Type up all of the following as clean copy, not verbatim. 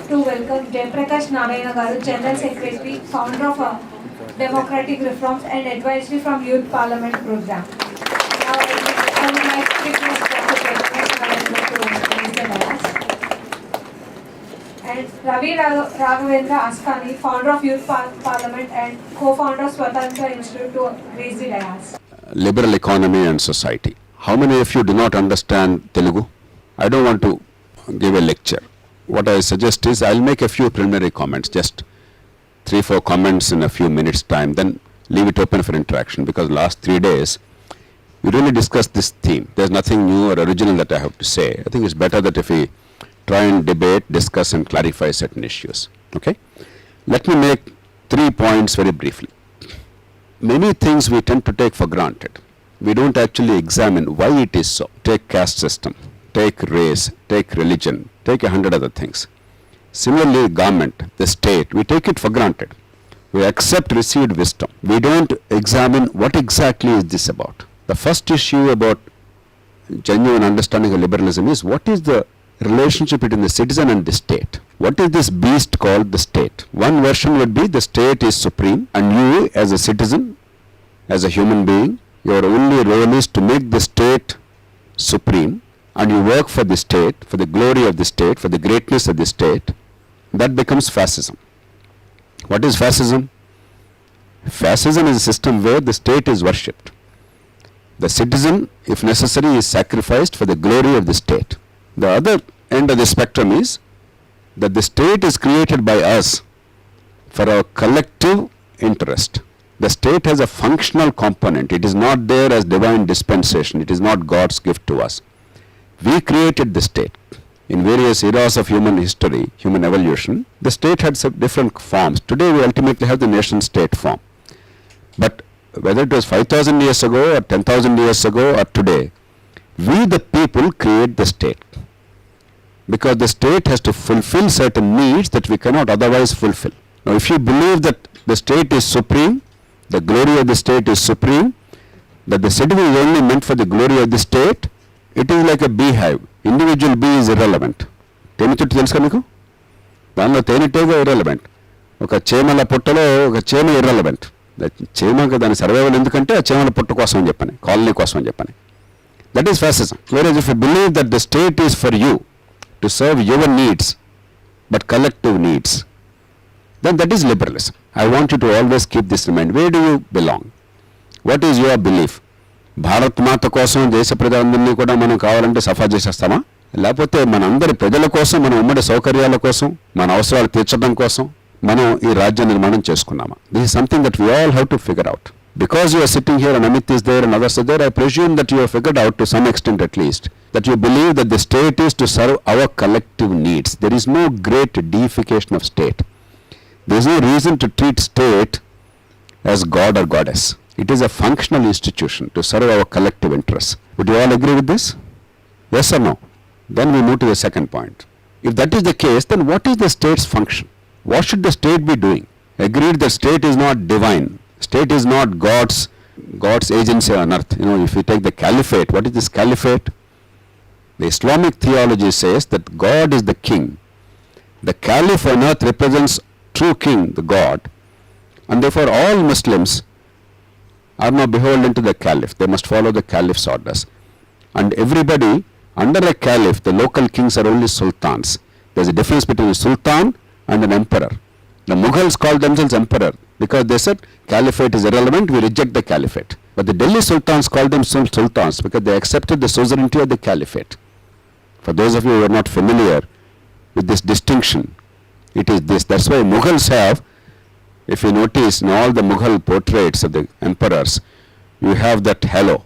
to welcome Jayaprakash Narayana Garu, General Secretary, founder of Democratic Reforms and Advisory from Youth Parliament Program. Now I would like to request Dr. Jayaprakash Narayana to raise the dais. And Ravi Raghavendra Askani, founder of Youth Parliament and co-founder of Swatantra Institute, to raise the dais. Liberal economy and society. How many of you do not understand Telugu? I don't want to give a lecture. What I suggest is I'll make a few preliminary comments, just 3-4 comments in a few minutes time, then leave it open for interaction, because last 3 days we really discussed this theme. There's nothing new or original that I have to say. I think it's better that if we try and debate, discuss and clarify certain issues. Okay? Let me make 3 points very briefly. Many things we tend to take for granted. We don't actually examine why it is so. Take caste system, take race, take religion, take 100 other things. Similarly, government, the state, we take it for granted. We accept received wisdom. We don't examine what exactly is this about. The first issue about genuine understanding of liberalism is what is the relationship between the citizen and the state. What is this beast called the state? One version would be the state is supreme and you as a citizen, as a human being, your only role is to make the state supreme, and you work for the state, for the glory of the state, for the greatness of the state. That becomes fascism. What is fascism? Fascism is a system where the state is worshipped. The citizen, if necessary, is sacrificed for the glory of the state. The other end of the spectrum is that the state is created by us for our collective interest. The state has a functional component. It is not there as divine dispensation. It is not God's gift to us. We created the state. In various eras of human history, human evolution, the state had some different forms. Today we ultimately have the nation state form. But whether it was 5,000 years ago or 10,000 years ago or today, we the people create the state. Because the state has to fulfill certain needs that we cannot otherwise fulfill. Now if you believe that the state is supreme, the glory of the state is supreme, that the citizen is only meant for the glory of the state, it is like a beehive. Individual bee is irrelevant. తేనె చుట్టు తెలుసుగా మీకు? దానిలో తేనెటీగ irrelevant. ఒక చీమల పుట్టలో ఒక చీమ irrelevant. చీమకు దాని సర్వైవల్ ఎందుకంటే ఆ చీమల పుట్ట కోసం అని చెప్పని, కాలనీ కోసం అని చెప్పని. That is fascism. Whereas if you believe that the state is for you, to serve your needs, but collective needs, then that is liberalism. I want you to always keep this in mind. Where do you belong? What is your belief? Bharat మాత కోసం దేశ ప్రజలందరినీ కూడా మనం కావాలంటే సఫా చేసేస్తామా? లేకపోతే మనందరి ప్రజల కోసం, మన ఉమ్మడి సౌకర్యాల కోసం, మన అవసరాలు తీర్చడం కోసం మనం ఈ రాజ్య నిర్మాణం చేసుకున్నామా? This is something that we all have to figure out. Because you are sitting here and Amit is there and others are there, I presume that you have figured out to some extent at least that you believe that the state is to serve our collective needs. There is no great deification of state. There is no reason to treat state as God or goddess. It is a functional institution to serve our collective interests. Would you all agree with this? Yes or no? Then we move to the second point. If that is the case, then what is the state's function? What should the state be doing? Agreed that state is not divine. State is not God's agency on earth. You know, if you take the caliphate, what is this caliphate? The Islamic theology says that God is the king. The caliph on earth represents true king, the God. And therefore all Muslims are now beholden to the caliph. They must follow the caliph's orders. And everybody under a caliph, the local kings are only sultans. There's a difference between a sultan and an emperor. The Mughals called themselves emperor because they said caliphate is irrelevant, we reject the caliphate. But the Delhi sultans called themselves sultans because they accepted the suzerainty of the caliphate. For those of you who are not familiar with this distinction, it is this. That's why Mughals have, if you notice in all the Mughal portraits of the emperors, you have that halo.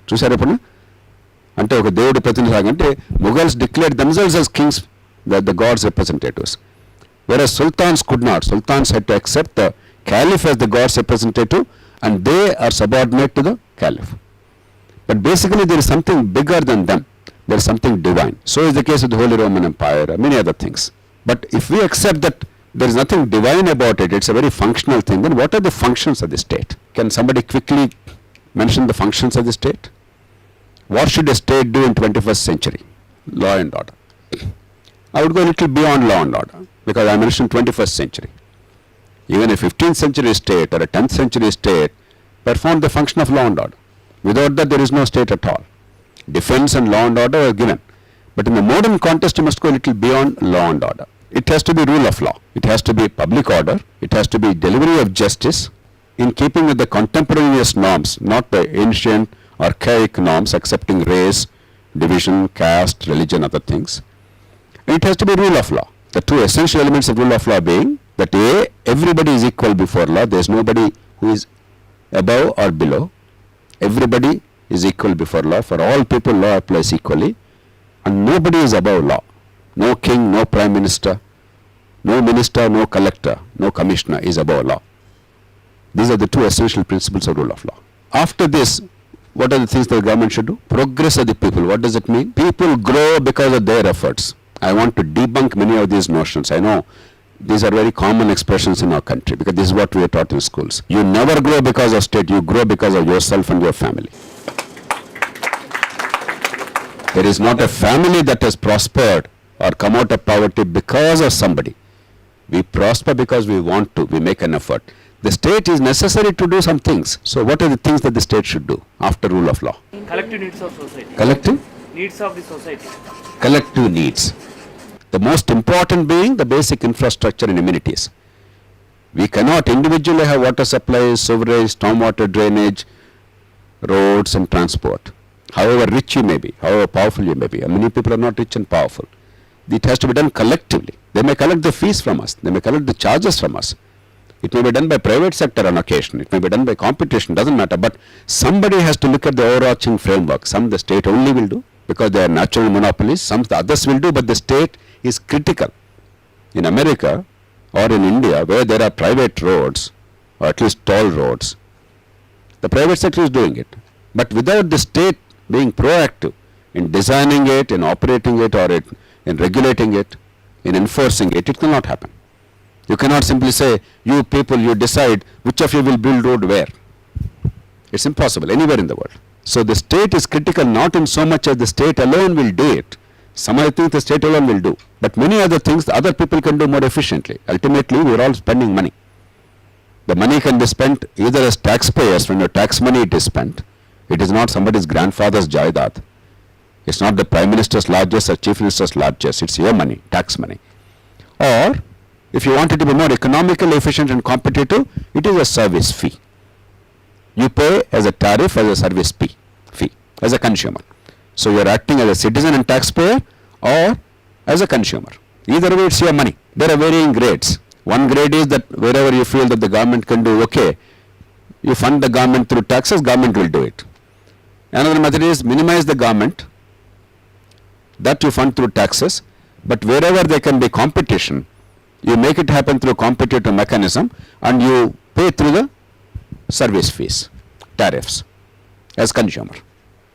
చూసారు ఎప్పుడు? అంటే ఒక దేవుడి ప్రతినిధి అంటే Mughals declared themselves as kings, the gods representatives. Whereas sultans could not. Sultans had to accept the caliph as the god's representative and they are subordinate to the caliph. But basically there is something bigger than them. There is something divine. So is the case with the Holy Roman Empire and many other things. But if we accept that there is nothing divine about it, it's a very functional thing, then what are the functions of the state? Can somebody quickly mention the functions of the state? What should a state do in 21st century? Law and order. I would go a little beyond law and order because I mentioned 21st century. Even a 15th century state or a 10th century state performed the function of law and order. Without that, there is no state at all. Defense and law and order are given. But in the modern context, you must go a little beyond law and order. It has to be rule of law. It has to be public order. It has to be delivery of justice in keeping with the contemporaneous norms, not the ancient, archaic norms accepting race, division, caste, religion, other things. And it has to be rule of law. The two essential elements of rule of law being that A, everybody is equal before law. There is nobody who is above or below. Everybody is equal before law. For all people, law applies equally. And nobody is above law. No king, no prime minister, no minister, no collector, no commissioner is above law. These are the two essential principles of rule of law. After this, what are the things the government should do? Progress of the people. What does it mean? People grow because of their efforts. I want to debunk many of these notions. I know these are very common expressions in our country because this is what we are taught in schools. You never grow because of state, you grow because of yourself and your family. There is not a family that has prospered or come out of poverty because of somebody. We prosper because we want to, we make an effort. The state is necessary to do some things. So what are the things that the state should do after rule of law? Collective needs of society. Collective? Needs of the society. Collective needs. The most important being the basic infrastructure and amenities. We cannot individually have water supplies, sewerage, stormwater drainage, roads and transport. However rich you may be, however powerful you may be, and many people are not rich and powerful. It has to be done collectively. They may collect the fees from us, they may collect the charges from us. It may be done by private sector on occasion, it may be done by competition, doesn't matter, but somebody has to look at the overarching framework. Some the state only will do because they are natural monopolies, some the others will do, but the state is critical. In America or in India where there are private roads, or at least toll roads, the private sector is doing it. But without the state being proactive in designing it, in operating it, or in regulating it, in enforcing it, it cannot happen. You cannot simply say, you people, you decide which of you will build road where. It's impossible anywhere in the world. So the state is critical not in so much as the state alone will do it. Some other things the state alone will do. But many other things the other people can do more efficiently. Ultimately, we are all spending money. The money can be spent either as taxpayers, when your tax money it is spent. It is not somebody's grandfather's jaidat. It's not the Prime Minister's largest or Chief Minister's largest. It's your money, tax money. Or, if you want it to be more economically efficient and competitive, it is a service fee. You pay as a tariff, as a service fee, as a consumer. So you are acting as a citizen and taxpayer or as a consumer. Either way, it's your money. There are varying grades. One grade is that wherever you feel that the government can do okay, you fund the government through taxes, government will do it. Another method is minimize the government, that you fund through taxes, but wherever there can be competition, you make it happen through competitive mechanism and you pay through the service fees, tariffs, as consumer.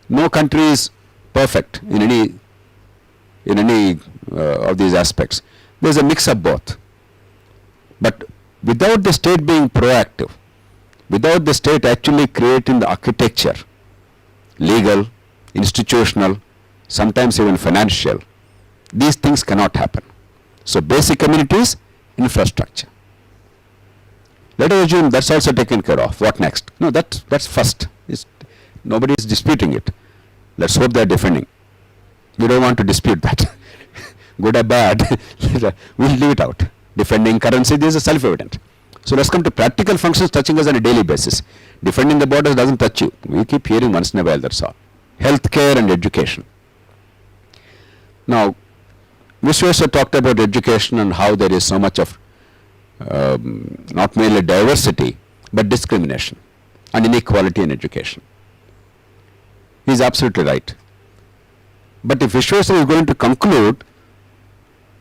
No country is perfect in any of these aspects. There is a mix of both. But without the state being proactive, without the state actually creating the architecture, legal, institutional, sometimes even financial, these things cannot happen. So basic amenities, infrastructure. Let us assume that's also taken care of. What next? No, that's first. Nobody is disputing it. Let's hope they are defending. We don't want to dispute that. Good or bad, we'll leave it out. Defending currency, this is self-evident. So let's come to practical functions touching us on a daily basis. Defending the borders doesn't touch you. We keep hearing once in a while, that's all. Healthcare and education. Now, Vishweshwar talked about education and how there is so much of not merely diversity, but discrimination and inequality in education. He is absolutely right. But if Vishweshwar is going to conclude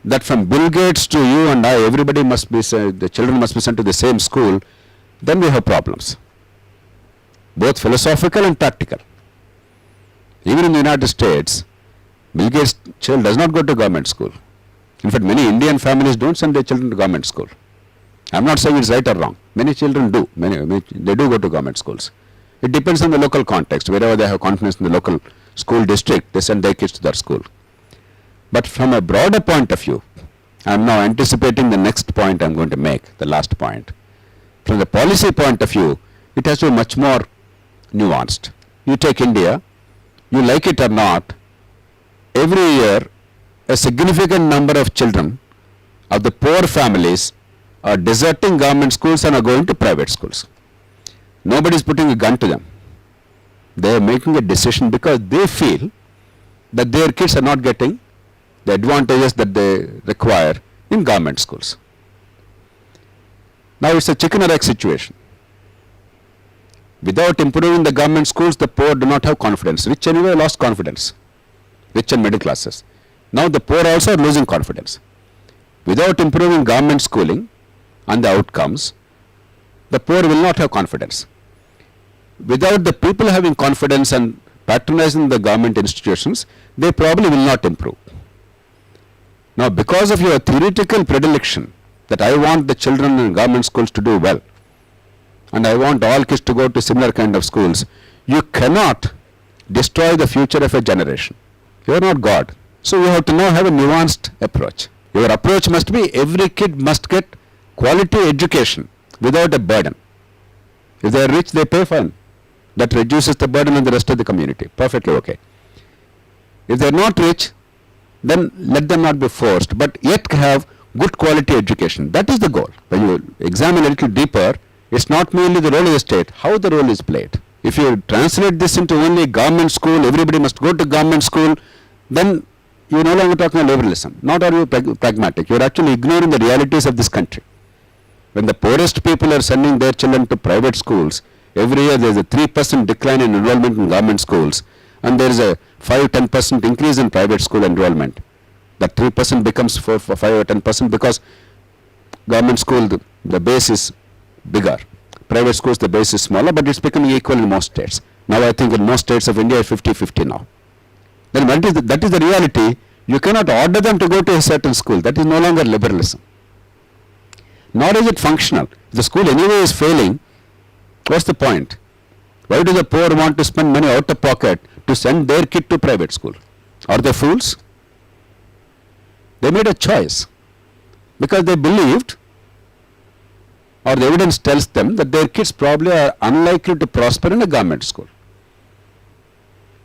that from Bill Gates to you and I, everybody must be, the children must be sent to the same school, then we have problems, both philosophical and practical. Even in the United States, Bill Gates' child does not go to government school. In fact, many Indian families don't send their children to government school. I'm not saying it's right or wrong. Many children do. They do go to government schools. It depends on the local context. Wherever they have confidence in the local school district, they send their kids to that school. But from a broader point of view, I am now anticipating the next point I am going to make, the last point. From the policy point of view, it has to be much more nuanced. You take India, you like it or not, every year a significant number of children of the poor families are deserting government schools and are going to private schools. Nobody is putting a gun to them. They are making a decision because they feel that their kids are not getting the advantages that they require in government schools. Now it's a chicken or egg situation. Without improving the government schools, the poor do not have confidence. Rich anyway lost confidence. Rich and middle classes. Now the poor also are losing confidence. Without improving government schooling and the outcomes, the poor will not have confidence. Without the people having confidence and patronizing the government institutions, they probably will not improve. Now, because of your theoretical predilection that I want the children in government schools to do well, and I want all kids to go to similar kind of schools, you cannot destroy the future of a generation. You are not God. So you have to now have a nuanced approach. Your approach must be every kid must get quality education without a burden. If they are rich, they pay fine. That reduces the burden on the rest of the community. Perfectly okay. If they are not rich, then let them not be forced, but yet have good quality education. That is the goal. When you examine a little deeper, it's not merely the role of the state, how the role is played. If you translate this into only government school, everybody must go to government school, then you are no longer talking about liberalism. Not are you pragmatic. You are actually ignoring the realities of this country. When the poorest people are sending their children to private schools, every year there is a 3% decline in enrollment in government schools, and there is a 5-10% increase in private school enrollment. That 3% becomes 5 or 10% because government school, the base is bigger. Private schools, the base is smaller, but it's becoming equal in most states. Now I think in most states of India, it's 50-50 now. Then that is the reality. You cannot order them to go to a certain school. That is no longer liberalism. Nor is it functional. If the school anyway is failing, what's the point? Why do the poor want to spend money out of pocket to send their kid to private school? Are they fools? They made a choice because they believed, or the evidence tells them, that their kids probably are unlikely to prosper in a government school.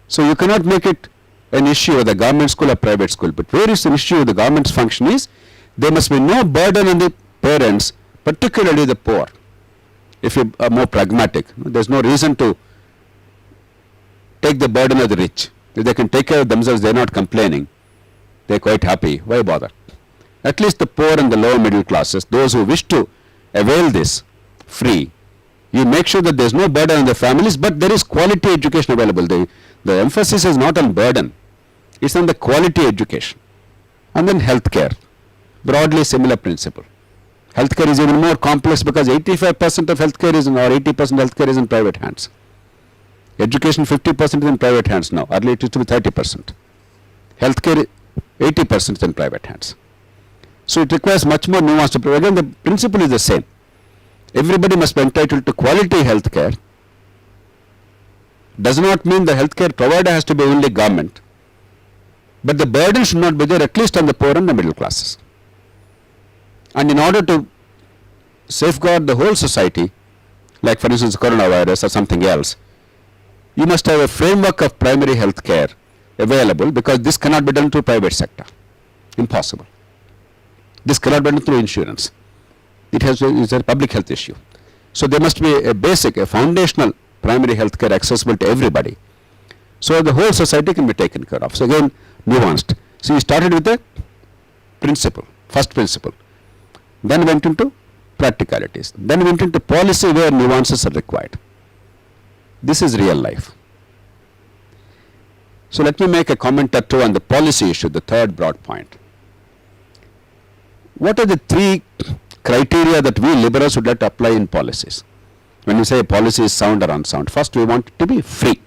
So you cannot make it an issue of the government school or private school. But where is the issue of the government's function is, there must be no burden on the parents, particularly the poor. If you are more pragmatic, there's no reason to take the burden of the rich. If they can take care of themselves, they're not complaining. They're quite happy. Why bother? At least the poor and the lower middle classes, those who wish to avail this free, you make sure that there's no burden on the families, but there is quality education available. The emphasis is not on burden. It's on the quality education. And then healthcare. Broadly similar principle. Healthcare is even more complex because 85% of healthcare is in, or 80% healthcare is in private hands. Education 50% is in private hands now. Earlier it used to be 30%. Healthcare 80% is in private hands. So it requires much more nuanced approach. Again, the principle is the same. Everybody must be entitled to quality healthcare. Does not mean the healthcare provider has to be only government. But the burden should not be there, at least on the poor and the middle classes. And in order to safeguard the whole society, like for instance coronavirus or something else, you must have a framework of primary health care available, because this cannot be done through private sector. Impossible. This cannot be done through insurance. It's a public health issue. So there must be a basic, a foundational primary health care accessible to everybody. So the whole society can be taken care of. So again, nuanced. So you started with the principle, first principle. Then went into practicalities. Then went into policy where nuances are required. This is real life. So let me make a comment or two on the policy issue, the third broad point. What are the three criteria that we liberals would like to apply in policies? When we say policy is sound or unsound, first we want it to be free.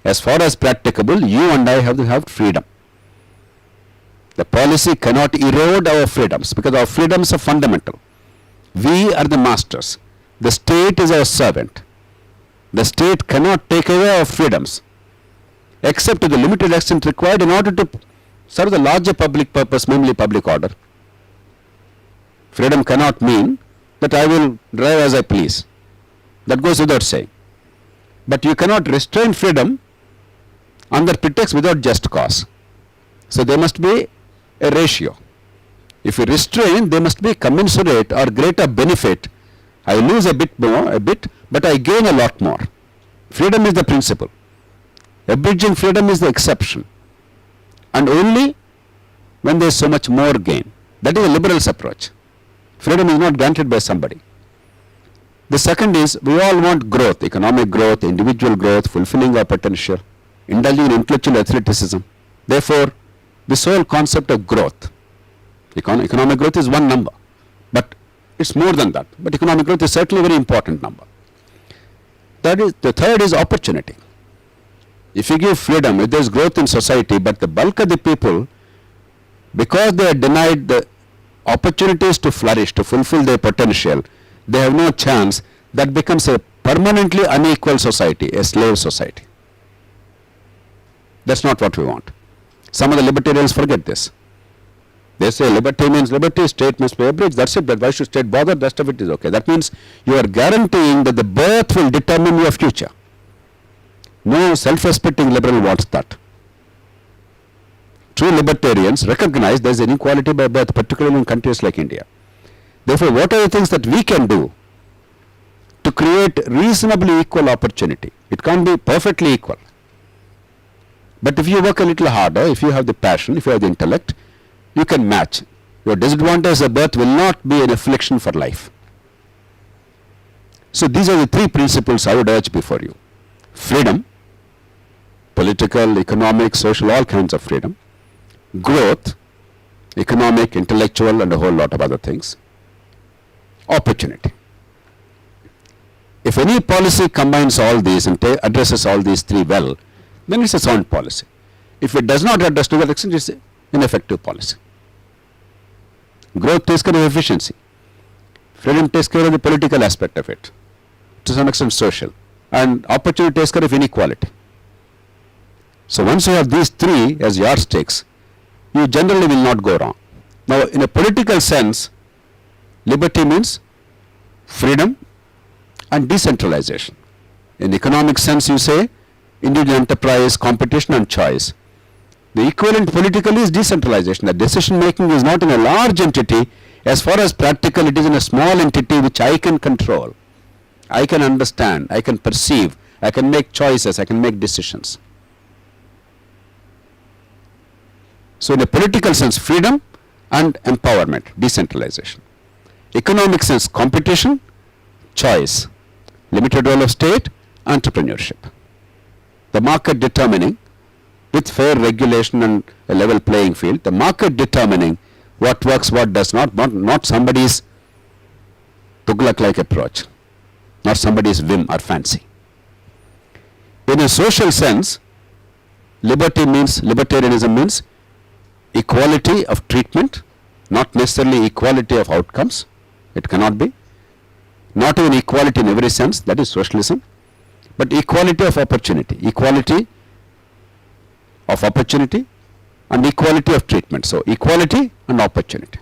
As far as practicable, you and I have to have freedom. The policy cannot erode our freedoms, because our freedoms are fundamental. We are the masters. The state is our servant. The state cannot take away our freedoms, except to the limited extent required in order to serve the larger public purpose, namely public order. Freedom cannot mean that I will drive as I please. That goes without saying. But you cannot restrain freedom under pretext without just cause. So there must be a ratio. If you restrain, there must be commensurate or greater benefit. I lose a bit more, but I gain a lot more. Freedom is the principle. Abridging freedom is the exception. And only when there is so much more gain. That is a liberal's approach. Freedom is not granted by somebody. The second is, we all want growth, economic growth, individual growth, fulfilling our potential, indulging in intellectual athleticism. Therefore, this whole concept of growth, economic growth is one number, but it's more than that. But economic growth is certainly a very important number. The third is opportunity. If you give freedom, if there is growth in society, but the bulk of the people, because they are denied the opportunities to flourish, to fulfill their potential, they have no chance, that becomes a permanently unequal society, a slave society. That's not what we want. Some of the libertarians forget this. They say liberty means liberty, state must be abridged, that's it, but why should state bother, the rest of it is okay. That means you are guaranteeing that the birth will determine your future. No self-respecting liberal wants that. True libertarians recognize there is inequality by birth, particularly in countries like India. Therefore, what are the things that we can do to create reasonably equal opportunity? It can't be perfectly equal. But if you work a little harder, if you have the passion, if you have the intellect, you can match. Your disadvantage of birth will not be an affliction for life. So these are the three principles I would urge before you. Freedom, political, economic, social, all kinds of freedom. Growth, economic, intellectual, and a whole lot of other things. Opportunity. If any policy combines all these and addresses all these three well, then it's a sound policy. If it does not address to that extent, it's an ineffective policy. Growth takes care of efficiency. Freedom takes care of the political aspect of it. To some extent social. And opportunity takes care of inequality. So once you have these three as yardsticks, you generally will not go wrong. Now, in a political sense, liberty means freedom and decentralization. In economic sense, you say individual enterprise, competition and choice. The equivalent politically is decentralization. The decision making is not in a large entity. As far as practical, it is in a small entity which I can control. I can understand, I can perceive, I can make choices, I can make decisions. So in a political sense, freedom and empowerment, decentralization. Economic sense, competition, choice, limited role of state, entrepreneurship. The market determining, with fair regulation and a level playing field, the market determining what works, what does not somebody's Tughlaq-like approach, not somebody's whim or fancy. In a social sense, libertarianism means equality of treatment, not necessarily equality of outcomes. It cannot be. Not even equality in every sense, that is socialism, but equality of opportunity. Equality of opportunity and equality of treatment. So equality and opportunity.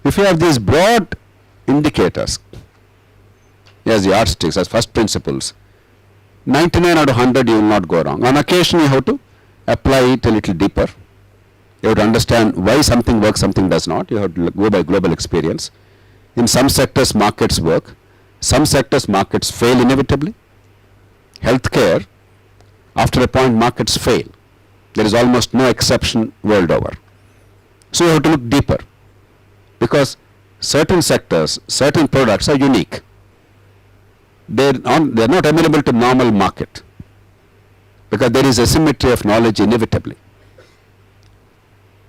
If you have these broad indicators as yardsticks, as first principles, 99 out of 100 you will not go wrong. On occasion you have to apply it a little deeper. You have to understand why something works, something does not. You have to go by global experience. In some sectors markets work, some sectors markets fail inevitably. Healthcare, after a point markets fail. There is almost no exception world over. So you have to look deeper, because certain sectors, certain products are unique. They are not amenable to normal market, because there is asymmetry of knowledge inevitably.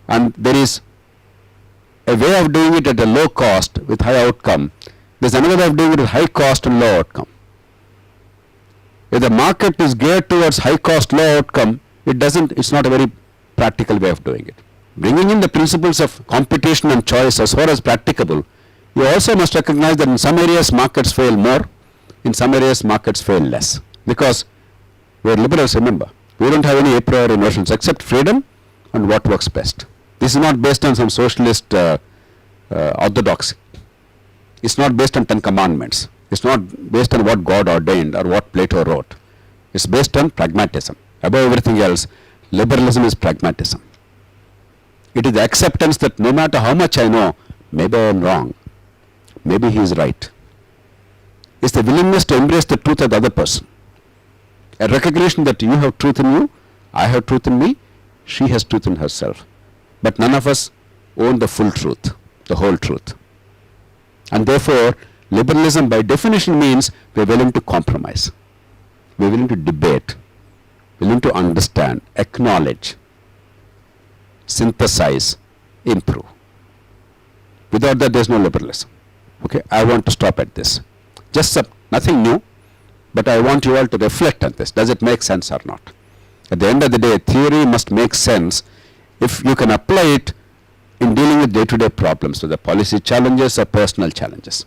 And there is a way of doing it at a low cost with high outcome. There is another way of doing it at high cost and low outcome. If the market is geared towards high cost, low outcome, it's not a very practical way of doing it. Bringing in the principles of competition and choice as far as practicable, you also must recognize that in some areas markets fail more, in some areas markets fail less. Because we are liberals, remember. We don't have any a priori notions except freedom and what works best. This is not based on some socialist orthodoxy. It's not based on 10 commandments. It's not based on what God ordained or what Plato wrote. It's based on pragmatism. Above everything else, liberalism is pragmatism. It is the acceptance that no matter how much I know, maybe I am wrong, maybe he is right. It's the willingness to embrace the truth of the other person. A recognition that you have truth in you, I have truth in me, she has truth in herself. But none of us own the full truth, the whole truth. And therefore, liberalism by definition means we are willing to compromise. We are willing to debate, willing to understand, acknowledge, synthesize, improve. Without that, there is no liberalism. Okay, I want to stop at this. Just nothing new, but I want you all to reflect on this. Does it make sense or not? At the end of the day, theory must make sense if you can apply it in dealing with day-to-day problems, whether policy challenges or personal challenges.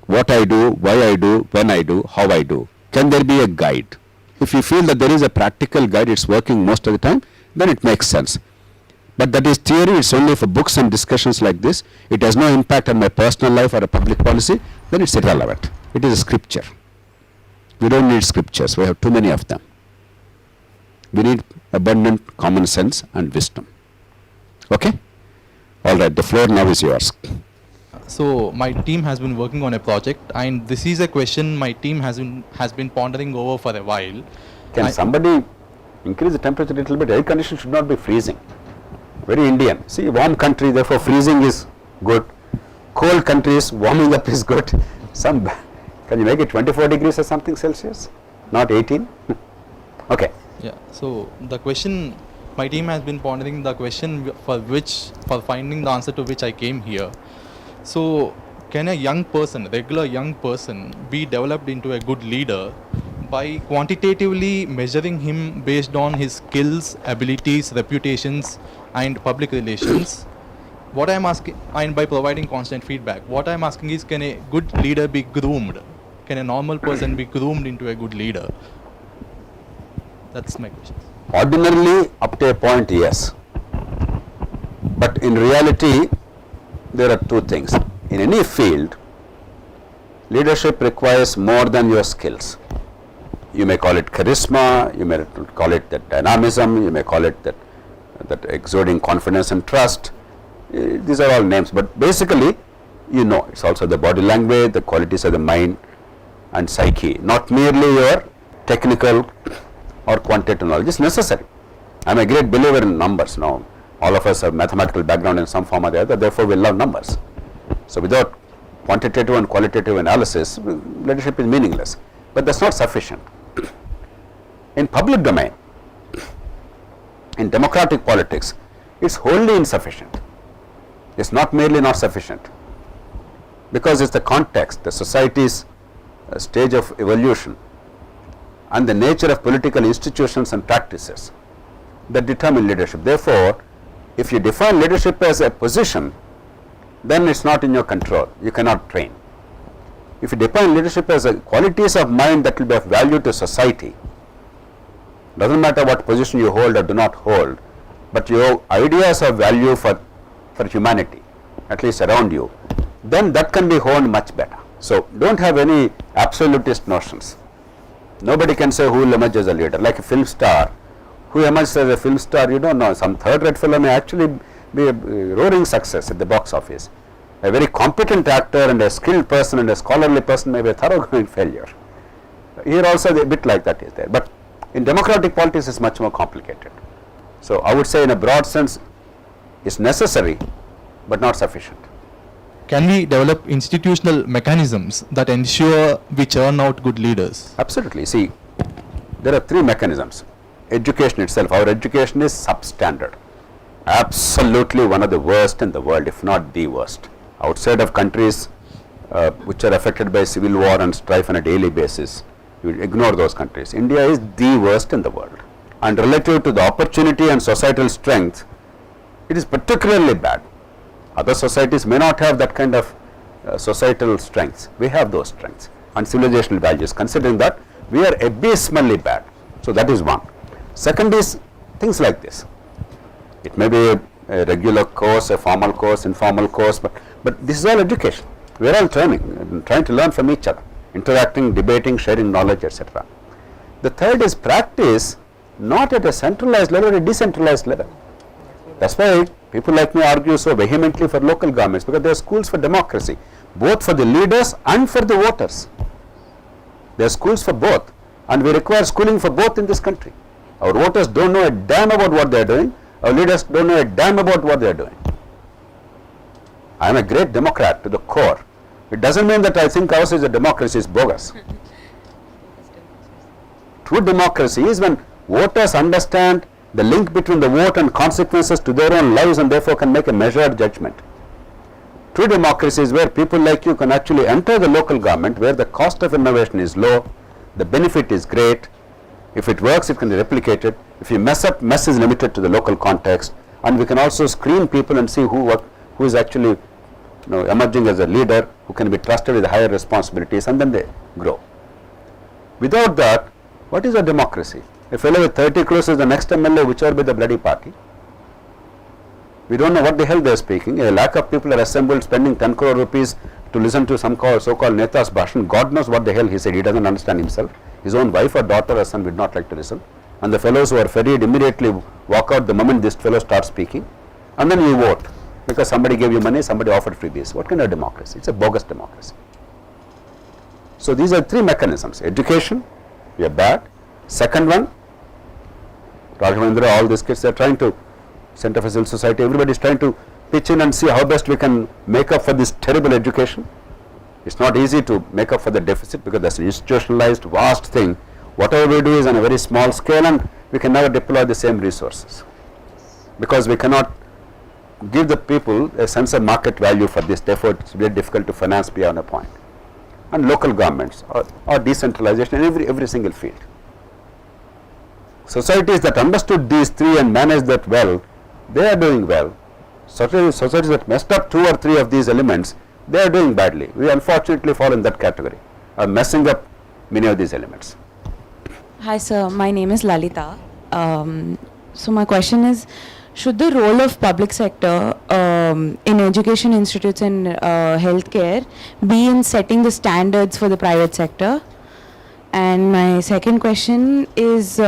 What I do, why I do, when I do, how I do. Can there be a guide? If you feel that there is a practical guide, it's working most of the time, then it makes sense. But that is theory, it's only for books and discussions like this. It has no impact on my personal life or a public policy, then it's irrelevant. It is a scripture. We don't need scriptures, we have too many of them. We need abundant common sense and wisdom. Okay? All right, the floor now is yours. So my team has been working on a project, and this is a question my team has been pondering over for a while. Can somebody increase the temperature a little bit? Air condition should not be freezing. Very Indian. See, warm country, therefore freezing is good. Cold countries, warming up is good. Can you make it 24 degrees or something Celsius? Not 18? Okay. Yeah. So the question my team has been pondering, the question for finding the answer to which I came here. So can a young person, regular young person, be developed into a good leader by quantitatively measuring him based on his skills, abilities, reputations, and public relations? What I am asking, and by providing constant feedback, what I am asking is, can a good leader be groomed? Can a normal person be groomed into a good leader? That's my question. Ordinarily, up to a point, yes. But in reality, there are two things. In any field, leadership requires more than your skills. You may call it charisma, you may call it that dynamism, you may call it that exuding confidence and trust. These are all names, but basically, it's also the body language, the qualities of the mind and psyche, not merely your technical or quantitative knowledge. It's necessary. I'm a great believer in numbers now. All of us have mathematical background in some form or the other, therefore we love numbers. So without quantitative and qualitative analysis, leadership is meaningless. But that's not sufficient. In public domain, in democratic politics, it's wholly insufficient. It's not merely not sufficient, because it's the context, the society's stage of evolution, and the nature of political institutions and practices that determine leadership. Therefore, if you define leadership as a position, then it's not in your control. You cannot train. If you define leadership as a qualities of mind that will be of value to society, doesn't matter what position you hold or do not hold, but your ideas of value for humanity, at least around you, then that can be honed much better. So don't have any absolutist notions. Nobody can say who will emerge as a leader. Like a film star, who emerges as a film star, you don't know. Some third-rate fellow may actually be a roaring success at the box office. A very competent actor and a skilled person and a scholarly person may be a thoroughgoing failure. Here also a bit like that is there. But in democratic politics it's much more complicated. So I would say in a broad sense it's necessary but not sufficient. Can we develop institutional mechanisms that ensure we churn out good leaders? Absolutely. See, there are three mechanisms. Education itself, our education is substandard. Absolutely one of the worst in the world, if not the worst. Outside of countries which are affected by civil war and strife on a daily basis, you ignore those countries. India is the worst in the world. And relative to the opportunity and societal strength, it is particularly bad. Other societies may not have that kind of societal strengths. We have those strengths and civilizational values. Considering that, we are abysmally bad. So that is one. Second is things like this. It may be a regular course, a formal course, informal course, but this is all education. We are all trying to learn from each other, interacting, debating, sharing knowledge, etc. The third is practice, not at a centralized level, at a decentralized level. That's why people like me argue so vehemently for local governments, because they are schools for democracy, both for the leaders and for the voters. They are schools for both, and we require schooling for both in this country. Our voters don't know a damn about what they are doing. Our leaders don't know a damn about what they are doing. I am a great Democrat to the core. It doesn't mean that I think ours is a democracy is bogus. True democracy is when voters understand the link between the vote and consequences to their own lives, and therefore can make a measured judgment. True democracy is where people like you can actually enter the local government, where the cost of innovation is low, the benefit is great. If it works, it can be replicated. If you mess up, mess is limited to the local context, and we can also screen people and see who is actually emerging as a leader, who can be trusted with higher responsibilities, and then they grow. Without that, what is a democracy? A fellow with 30 crores is the next MLA, whichever be the bloody party. We don't know what the hell they are speaking. A lakh of people are assembled spending 10 crore rupees to listen to some so-called Neta's Bhashan. God knows what the hell he said. He doesn't understand himself. His own wife or daughter or son would not like to listen. And the fellows who are ferried immediately walk out the moment this fellow starts speaking. And then you vote because somebody gave you money, somebody offered freebies. What kind of democracy? It's a bogus democracy. So these are three mechanisms. Education, we are bad. Second one, Raghavendra, all these kids are trying to, Center for Civil Society, everybody is trying to pitch in and see how best we can make up for this terrible education. It's not easy to make up for the deficit because that's an institutionalized, vast thing. Whatever we do is on a very small scale, and we can never deploy the same resources because we cannot give the people a sense of market value for this. Therefore, it's very difficult to finance beyond a point. And local governments or decentralization in every single field. Societies that understood these three and managed that well, they are doing well. Societies that messed up two or three of these elements, they are doing badly. We unfortunately fall in that category, are messing up many of these elements. Hi sir, my name is Lalita. So my question is, should the role of public sector in education institutes and healthcare be in setting the standards for the private sector? And my second question is,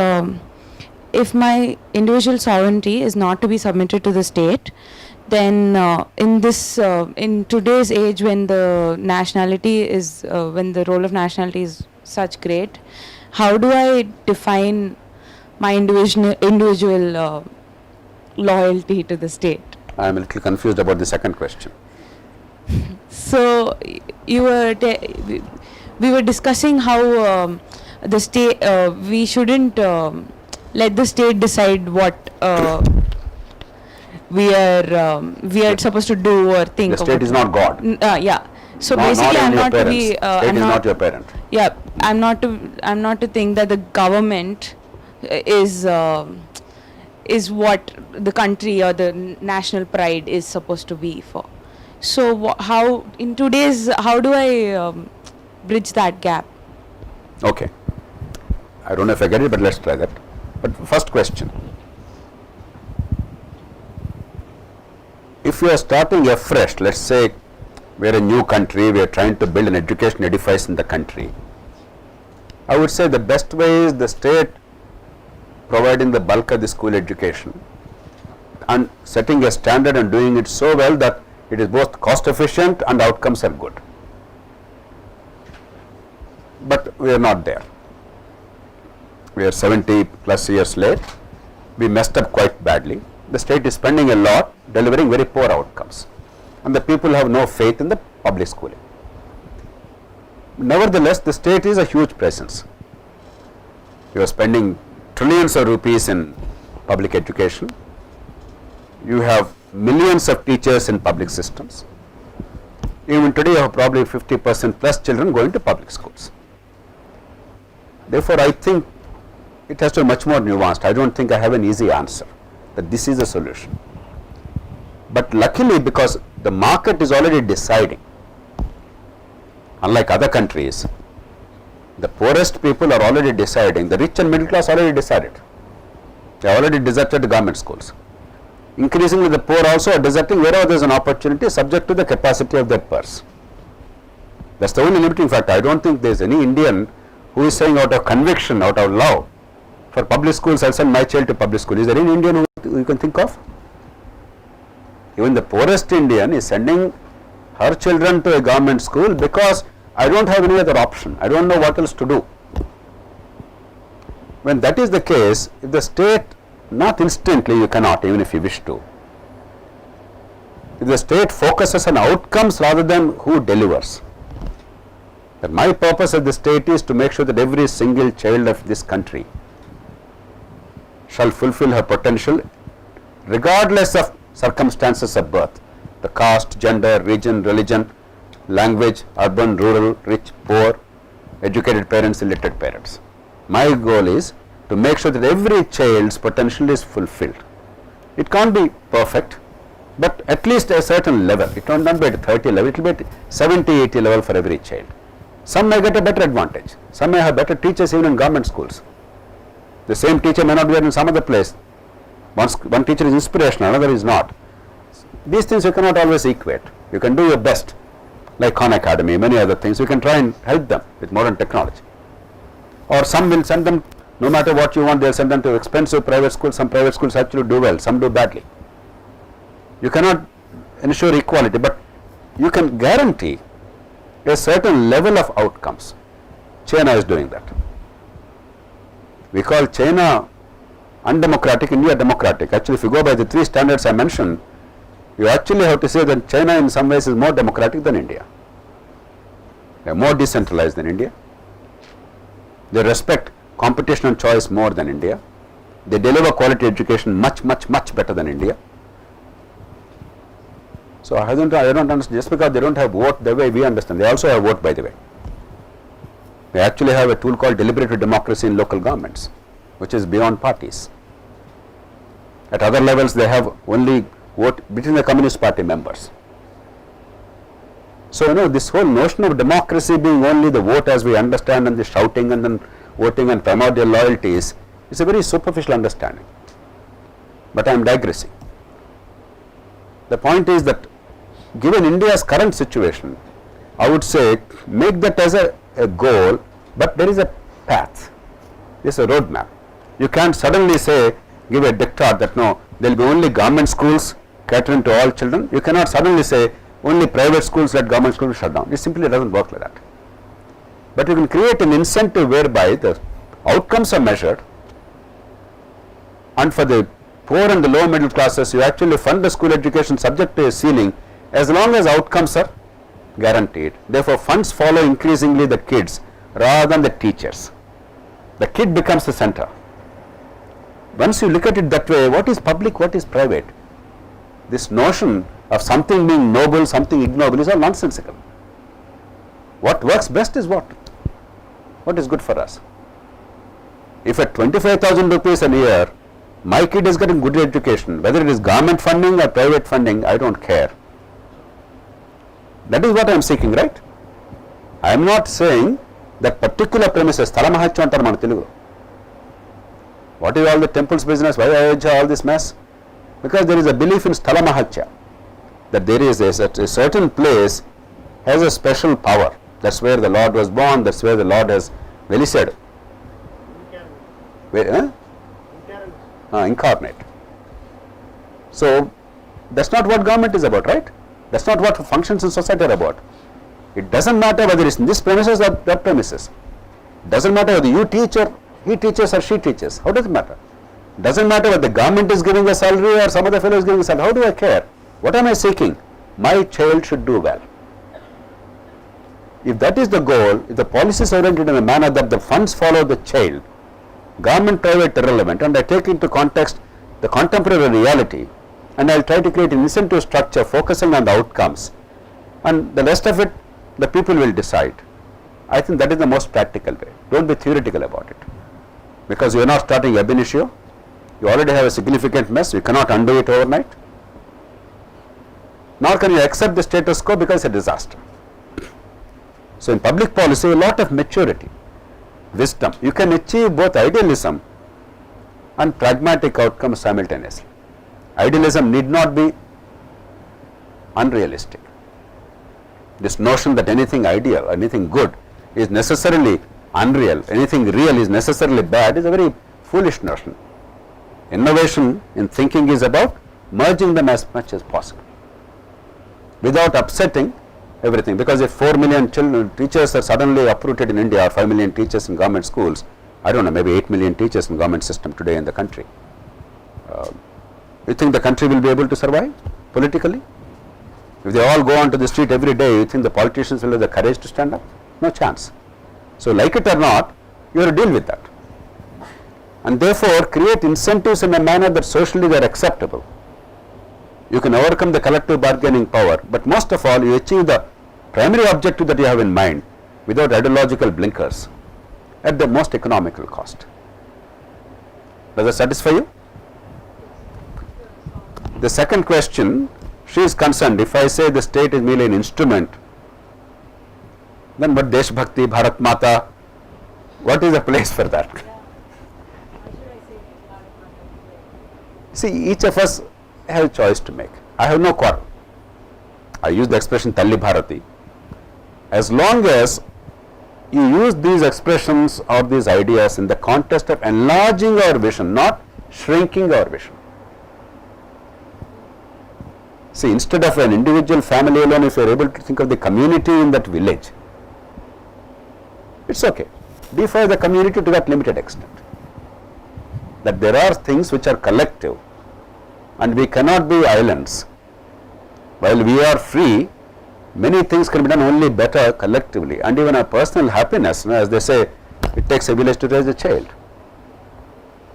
if my individual sovereignty is not to be submitted to the state, then in today's age when the nationality is when the role of nationality is such great, how do I define my individual loyalty to the state? I am a little confused about the second question. So we were discussing how the state we shouldn't let the state decide what we are supposed to do or think. The state is not God. Yeah. So basically, I'm not to be. State is not your parent. Yeah, I'm not to think that the government is what the country or the national pride is supposed to be for. So how in today's, how do I bridge that gap? Okay. I don't know if I get it, but let's try that. But first question. If you are starting afresh, let's say we are a new country, we are trying to build an education edifice in the country, I would say the best way is the state providing the bulk of the school education and setting a standard and doing it so well that it is both cost efficient and outcomes are good. But we are not there. We are 70 plus years late. We messed up quite badly. The state is spending a lot, delivering very poor outcomes, and the people have no faith in the public schooling. Nevertheless, the state is a huge presence. You are spending trillions of rupees in public education. You have millions of teachers in public systems. Even today, you have probably 50% plus children going to public schools. Therefore, I think it has to be much more nuanced. I don't think I have an easy answer that this is the solution. But luckily, because the market is already deciding, unlike other countries, the poorest people are already deciding. The rich and middle class already decided. They already deserted the government schools. Increasingly the poor also are deserting wherever there is an opportunity, subject to the capacity of their purse. That's the only limiting factor. I don't think there is any Indian who is saying out of conviction, out of love, for public schools I'll send my child to public school. Is there any Indian who you can think of? Even the poorest Indian is sending her children to a government school because I don't have any other option. I don't know what else to do. When that is the case, if the state, not instantly, you cannot, even if you wish to. If the state focuses on outcomes rather than who delivers. That my purpose as the state is to make sure that every single child of this country shall fulfill her potential regardless of circumstances of birth, the caste, gender, region, religion, language, urban, rural, rich, poor, educated parents, illiterate parents. My goal is to make sure that every child's potential is fulfilled. It can't be perfect, but at least a certain level. It will not be at 30 level, it will be at 70, 80 level for every child. Some may get a better advantage. Some may have better teachers even in government schools. The same teacher may not be there in some other place. One teacher is inspirational, another is not. These things you cannot always equate. You can do your best, like Khan Academy, many other things. You can try and help them with modern technology. Or some will send them, no matter what you want, they'll send them to expensive private schools. Some private schools actually do well, some do badly. You cannot ensure equality, but you can guarantee a certain level of outcomes. China is doing that. We call China undemocratic, India democratic. Actually, if you go by the three standards I mentioned, you actually have to say that China in some ways is more democratic than India. They are more decentralized than India. They respect competition and choice more than India. They deliver quality education much better than India. So I don't understand, just because they don't have vote the way we understand, they also have vote, by the way. They actually have a tool called deliberative democracy in local governments, which is beyond parties. At other levels they have only vote between the Communist Party members. So this whole notion of democracy being only the vote as we understand and the shouting and then voting and primordial loyalties is a very superficial understanding. But I am digressing. The point is that given India's current situation, I would say make that as a goal, but there is a path, there is a roadmap. You can't suddenly say, give a diktat that no, there will be only government schools catering to all children. You cannot suddenly say only private schools, let government schools shut down. It simply doesn't work like that. But you can create an incentive whereby the outcomes are measured, and for the poor and the low middle classes you actually fund the school education subject to a ceiling as long as outcomes are guaranteed. Therefore funds follow increasingly the kids rather than the teachers. The kid becomes the center. Once you look at it that way, what is public, what is private? This notion of something being noble, something ignoble is all nonsensical. What works best is what is good for us. If at 25,000 rupees a year my kid is getting good education, whether it is government funding or private funding, I don't care. That is what I am seeking, right? I am not saying that particular premises, Sthala Mahachya antaru mana Telugu. What is all the temples business, why Ayodhya, all this mess? Because there is a belief in Sthala Mahachya, that there is a certain place has a special power. That's where the Lord was born, that's where the Lord has velisaid. Incarnate. So that's not what government is about, right? That's not what functions in society are about. It doesn't matter whether it's in this premises or that premises. It doesn't matter whether you teach or he teaches or she teaches. How does it matter? It doesn't matter whether the government is giving a salary or some other fellow is giving a salary. How do I care? What am I seeking? My child should do well. If that is the goal, if the policy is oriented in a manner that the funds follow the child, government, private, irrelevant, and I take into context the contemporary reality, and I will try to create an incentive structure focusing on the outcomes, and the rest of it the people will decide. I think that is the most practical way. Don't be theoretical about it, because you are not starting ab initio. You already have a significant mess. You cannot undo it overnight, nor can you accept the status quo because it's a disaster. So in public policy, a lot of maturity, wisdom. You can achieve both idealism and pragmatic outcomes simultaneously. Idealism need not be unrealistic. This notion that anything ideal, anything good is necessarily unreal, anything real is necessarily bad is a very foolish notion. Innovation in thinking is about merging them as much as possible without upsetting everything, because if 4 million children, teachers are suddenly uprooted in India, or 5 million teachers in government schools, I don't know, maybe 8 million teachers in government system today in the country, you think the country will be able to survive politically? If they all go onto the street every day, you think the politicians will have the courage to stand up? No chance. So like it or not, you have to deal with that, and therefore create incentives in a manner that socially they are acceptable. You can overcome the collective bargaining power, but most of all you achieve the primary objective that you have in mind without ideological blinkers at the most economical cost. Does that satisfy you? The second question, she is concerned, if I say the state is merely an instrument, then what Desh Bhakti, Bharat Mata, what is the place for that? See, each of us have a choice to make. I have no quarrel. I use the expression Talli Bharati. As long as you use these expressions or these ideas in the context of enlarging our vision, not shrinking our vision. See, instead of an individual family alone, if you are able to think of the community in that village, it's okay. Defy the community to that limited extent. That there are things which are collective and we cannot be islands. While we are free, many things can be done only better collectively, and even our personal happiness, as they say, it takes a village to raise a child.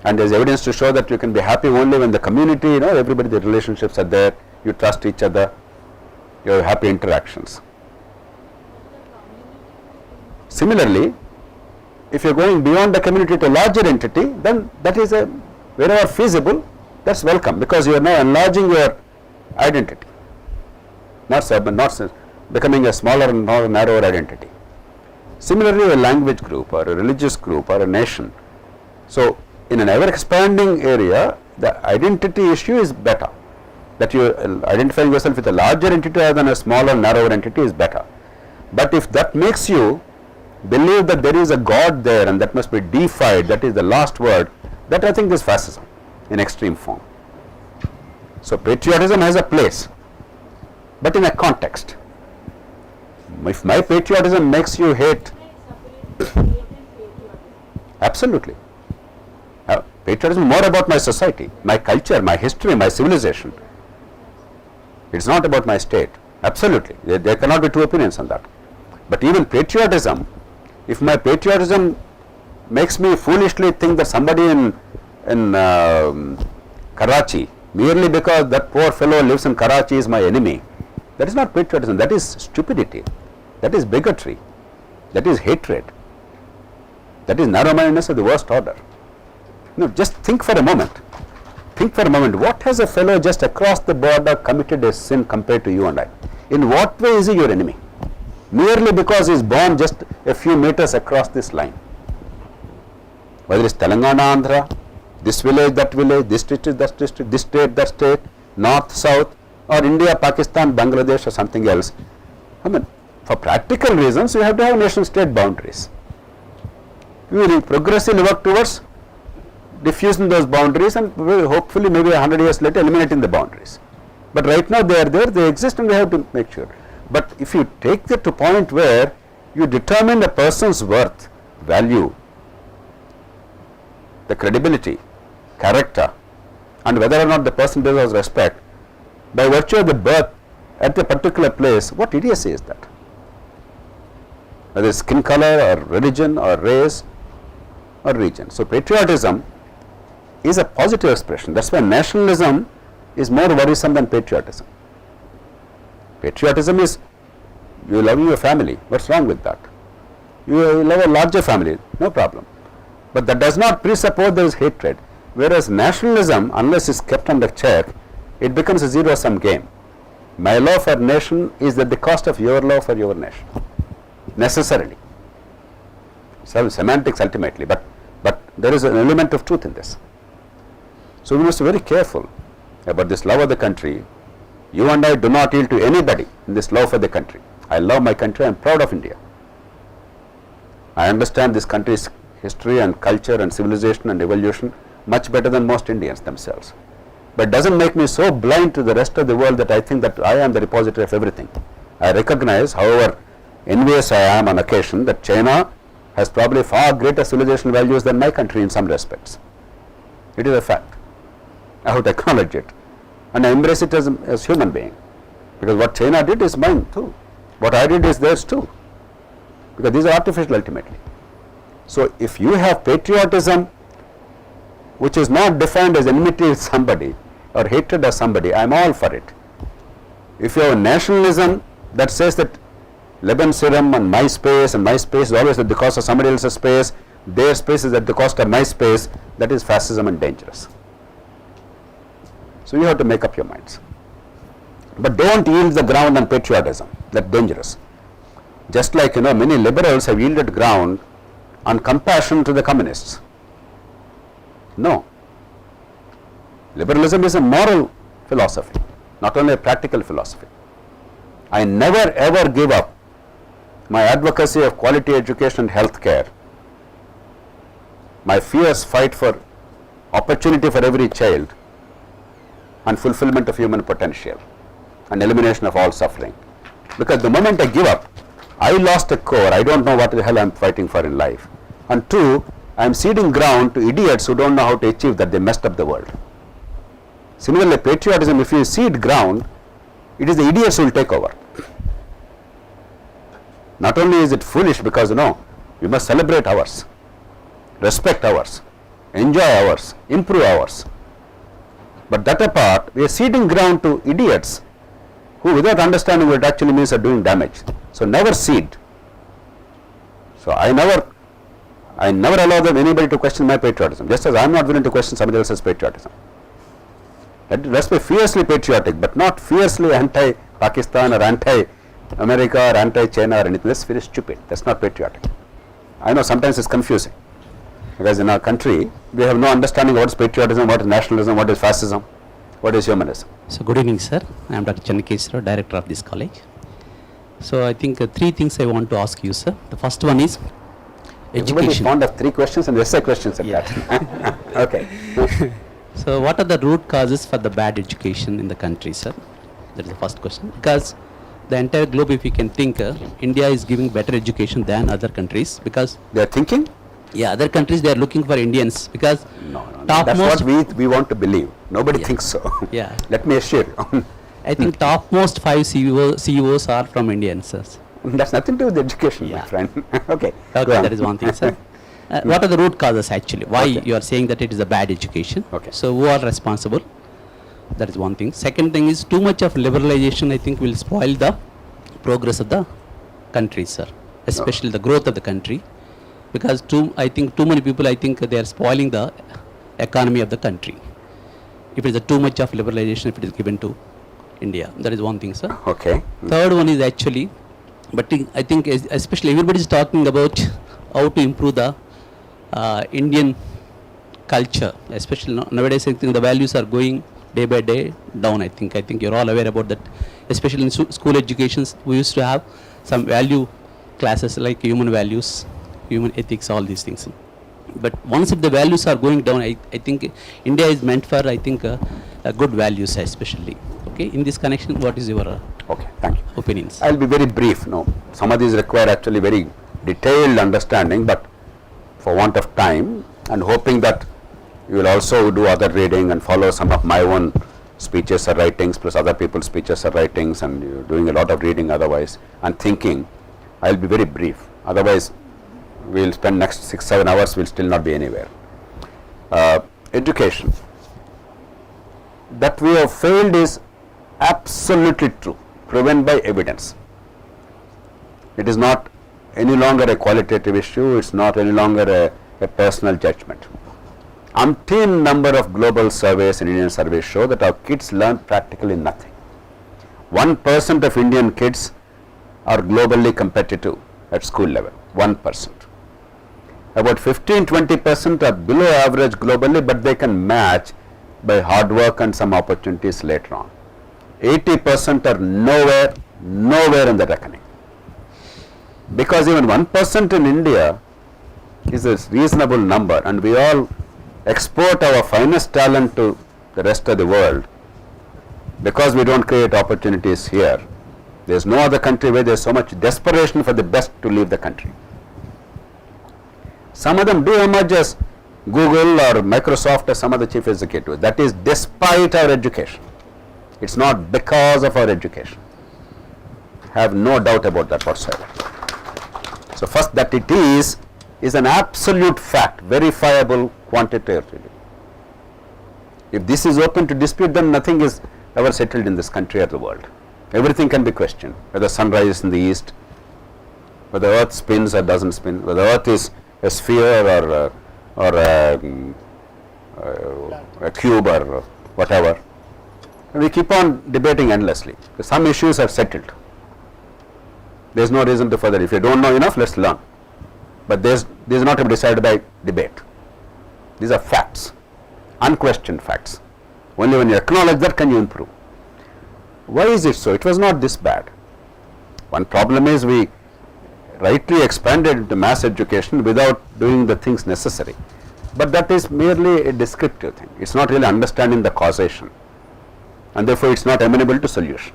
And there is evidence to show that you can be happy only when the community, everybody, the relationships are there, you trust each other, you have happy interactions. Similarly, if you are going beyond the community to a larger entity, then that is wherever feasible, that's welcome, because you are now enlarging your identity, not becoming a smaller and more narrower identity. Similarly, a language group or a religious group or a nation. So, in an ever expanding area, the identity issue is better. That you identifying yourself with a larger entity rather than a smaller, narrower entity is better. But if that makes you believe that there is a God there and that must be deified, that is the last word, that I think is fascism in extreme form. So patriotism has a place, but in a context. If my patriotism makes you hate, absolutely. Patriotism is more about my society, my culture, my history, my civilization. It's not about my state. Absolutely. There cannot be two opinions on that. But even patriotism, if my patriotism makes me foolishly think that somebody in Karachi, merely because that poor fellow lives in Karachi, is my enemy, that is not patriotism, that is stupidity, that is bigotry, that is hatred, that is narrow-mindedness of the worst order. Just think for a moment. Think for a moment, what has a fellow just across the border committed a sin compared to you and I? In what way is he your enemy? Merely because he is born just a few meters across this line. Whether it's Telangana, Andhra, this village, this district, that district, this state, that state, north, south, or India, Pakistan, Bangladesh, or something else. I mean, for practical reasons, you have to have nation-state boundaries. We will progressively work towards diffusing those boundaries and hopefully maybe 100 years later eliminating the boundaries. But right now they are there, they exist, and we have to make sure. But if you take that to a point where you determine a person's worth, value, the credibility, character, and whether or not the person deserves respect by virtue of the birth at a particular place, what idiocy is that? Whether it's skin color or religion or race or region. So patriotism is a positive expression. That's why nationalism is more worrisome than patriotism. Patriotism is you loving your family. What's wrong with that? You love a larger family, no problem. But that does not presuppose there is hatred. Whereas nationalism, unless it's kept under check, it becomes a zero-sum game. My love for nation is at the cost of your love for your nation, necessarily. So semantics ultimately, but there is an element of truth in this. So we must be very careful. about this love of the country, you and I do not yield to anybody in this love for the country. I love my country, I am proud of India. I understand this country's history and culture and civilization and evolution much better than most Indians themselves. But it doesn't make me so blind to the rest of the world that I think that I am the repository of everything. I recognize, however envious I am on occasion, that China has probably far greater civilization values than my country in some respects. It is a fact. I would acknowledge it. And I embrace it as human being. Because what China did is mine too. What I did is theirs too. Because these are artificial ultimately. So if you have patriotism which is not defined as enmity with somebody or hatred of somebody, I am all for it. If you have a nationalism that says that Lebanon serum and my space is always at the cost of somebody else's space, their space is at the cost of my space, that is fascism and dangerous. So you have to make up your minds. But don't yield the ground on patriotism, that's dangerous. Just like many liberals have yielded ground on compassion to the communists. No. Liberalism is a moral philosophy, not only a practical philosophy. I never ever give up my advocacy of quality education and health care, my fierce fight for opportunity for every child and fulfillment of human potential and elimination of all suffering. Because the moment I give up, I lost a core, I don't know what the hell I am fighting for in life. And two, I am ceding ground to idiots who don't know how to achieve that, they messed up the world. Similarly, patriotism, if you cede ground, it is the idiots who will take over. Not only is it foolish because we must celebrate ours, respect ours, enjoy ours, improve ours. But that apart, we are ceding ground to idiots who without understanding what it actually means are doing damage. So never cede. So I never allow anybody to question my patriotism, just as I am not willing to question somebody else's patriotism. Let's be fiercely patriotic, but not fiercely anti-Pakistan or anti-America or anti-China or anything. That's very stupid. That's not patriotic. I know sometimes it's confusing, because in our country we have no understanding what is patriotism, what is nationalism, what is fascism, what is humanism. So good evening, sir. I am Dr. Channakeshwara, director of this college. So I think three things I want to ask you, sir. The first one is Everybody is education. fond of three questions and essay questions at that. Okay. So what are the root causes for the bad education in the country, sir? That is the first question. Because the entire globe, if you can think, India is giving better education than other countries, because They are thinking? other countries, they are looking for Indians, because No. Top That's most- what we want to believe. Nobody Yeah. thinks so. Yeah. Let me assure you. I think topmost 5 CEOs are from Indians, sir. That's nothing to do with education, my Yeah. friend. Okay. go Okay, on. that is one thing, sir. What are the root causes actually? Why Okay. you are saying that it is a bad education? Okay. So who are responsible? That is one thing. Second thing is too much of liberalization, I think, will spoil the progress of the country, sir. Especially the growth of the country. Because I think too many people, I think they are spoiling the economy of the country. If it is too much of liberalization, if it is given to India. That is one thing, sir. Okay. Third one is actually, but I think especially everybody is talking about how to improve the Indian culture, especially nowadays. I think the values are going day by day down. I think you're all aware about that. Especially in school educations, we used to have some value classes like human values, human ethics, all these things. But once if the values are going down, I think India is meant for, I think, good values especially. Okay, in this connection, what is your Okay. Thank you. opinions? I'll be very brief. No, some of these require actually very detailed understanding, but for want of time and hoping that you will also do other reading and follow some of my own speeches or writings plus other people's speeches or writings, and you're doing a lot of reading otherwise and thinking, I'll be very brief. Otherwise, we'll spend next 6-7 hours, we'll still not be anywhere. Education. That we have failed is absolutely true, proven by evidence. It is not any longer a qualitative issue, it's not any longer a personal judgment. Umpteen number of global surveys and Indian surveys show that our kids learn practically nothing. 1% of Indian kids are globally competitive at school level, 1%. About 15-20% are below average globally, but they can match by hard work and some opportunities later on. 80% are nowhere in the reckoning. Because even 1% in India is a reasonable number, and we all export our finest talent to the rest of the world because we don't create opportunities here. There's no other country where there's so much desperation for the best to leave the country. Some of them do emerge as Google or Microsoft or some other chief executive. That is despite our education. It's not because of our education. Have no doubt about that whatsoever. So first, that it is an absolute fact, verifiable quantitatively. If this is open to dispute, then nothing is ever settled in this country or the world. Everything can be questioned, whether sun rises in the east, whether earth spins or doesn't spin, whether earth is a sphere or a cube or whatever. And we keep on debating endlessly. Some issues are settled. There is no reason to further. If you don't know enough, let's learn. But this is not to be decided by debate. These are facts, unquestioned facts. Only when you acknowledge that can you improve. Why is it so? It was not this bad. One problem is we rightly expanded into mass education without doing the things necessary. But that is merely a descriptive thing. It's not really understanding the causation. And therefore it's not amenable to solution.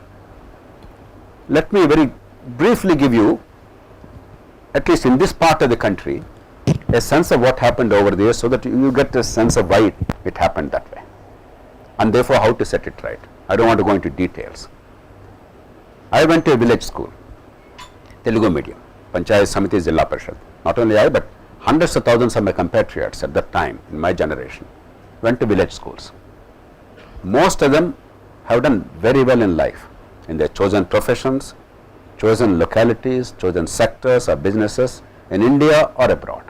Let me very briefly give you, at least in this part of the country, a sense of what happened over there so that you get a sense of why it happened that way. And therefore how to set it right. I don't want to go into details. I went to a village school, Telugu medium, Panchayat Samiti Zilla Parishad. Not only I, but hundreds of thousands of my compatriots at that time, in my generation, went to village schools. Most of them have done very well in life, in their chosen professions, chosen localities, chosen sectors or businesses in India or abroad.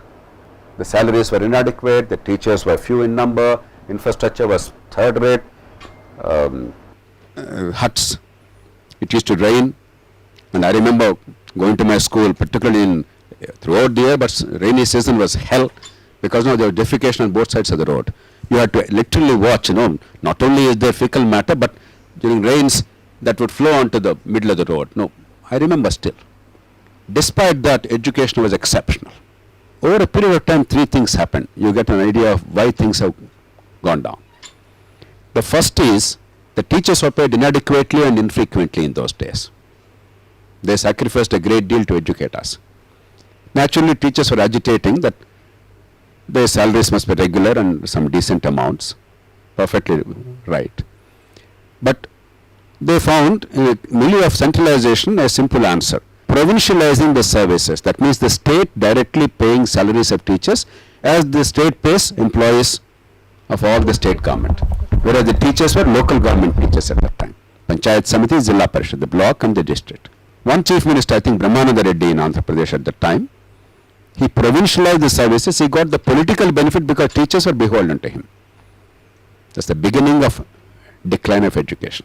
The salaries were inadequate, the teachers were few in number, infrastructure was third rate, huts. It used to rain, and I remember going to my school, particularly throughout the year, but rainy season was hell because there was defecation on both sides of the road. You had to literally watch, not only is there fecal matter, but during rains that would flow onto the middle of the road. No, I remember still. Despite that, education was exceptional. Over a period of time, three things happened. You get an idea of why things have gone down. The first is the teachers were paid inadequately and infrequently in those days. They sacrificed a great deal to educate us. Naturally, teachers were agitating that their salaries must be regular and some decent amounts. Perfectly right. But they found in a milieu of centralization a simple answer. Provincializing the services. That means the state directly paying salaries of teachers as the state pays employees of all the state government. Whereas the teachers were local government teachers at that time. Panchayat Samiti, Zilla Parishad, the block and the district. One chief minister, I think Brahmananda Reddy in Andhra Pradesh at that time, he provincialized the services. He got the political benefit because teachers were beholden to him. That's the beginning of decline of education.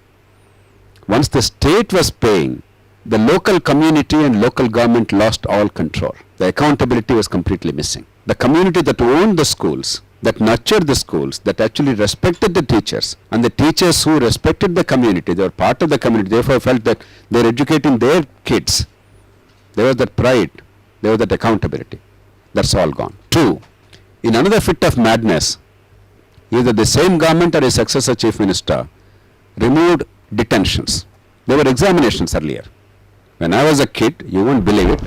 Once the state was paying, the local community and local government lost all control. The accountability was completely missing. The community that owned the schools, that nurtured the schools, that actually respected the teachers, and the teachers who respected the community, they were part of the community, therefore felt that they were educating their kids. There was that pride, there was that accountability. That's all gone. Two, in another fit of madness, either the same government or a successor chief minister removed detentions. There were examinations earlier. When I was a kid, you won't believe it,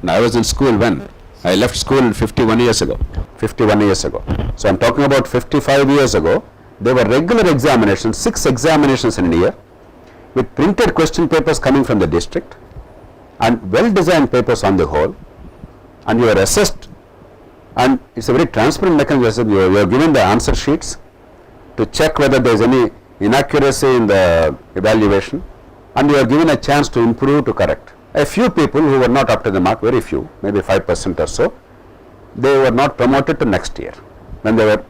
and I was in school when? I left school 51 years ago. 51 years ago. So I'm talking about 55 years ago. There were regular examinations, 6 examinations in a year, with printed question papers coming from the district, and well-designed papers on the whole, and you are assessed, and it's a very transparent mechanism. You are given the answer sheets to check whether there is any inaccuracy in the evaluation, and you are given a chance to improve, to correct. A few people who were not up to the mark, very few, maybe 5% or so, they were not promoted to next year when they were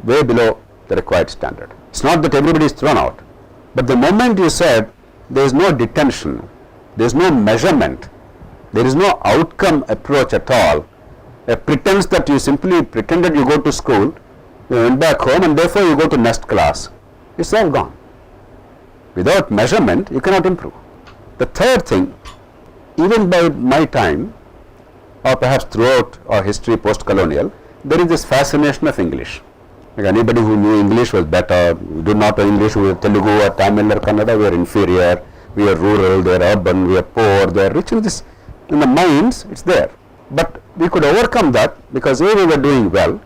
way below the required standard. It's not that everybody is thrown out, but the moment you said there is no detention, there is no measurement, there is no outcome approach at all, a pretense that you simply pretended you go to school You went back home and therefore you go to next class. It's all gone. Without measurement, you cannot improve. The third thing, even by my time, or perhaps throughout our history post-colonial, there is this fascination of English. Like anybody who knew English was better, who did not know English, who were Telugu or Tamil or Kannada, we are inferior, we are rural, they are urban, we are poor, they are rich. In the minds, it's there. But we could overcome that because A, we were doing well,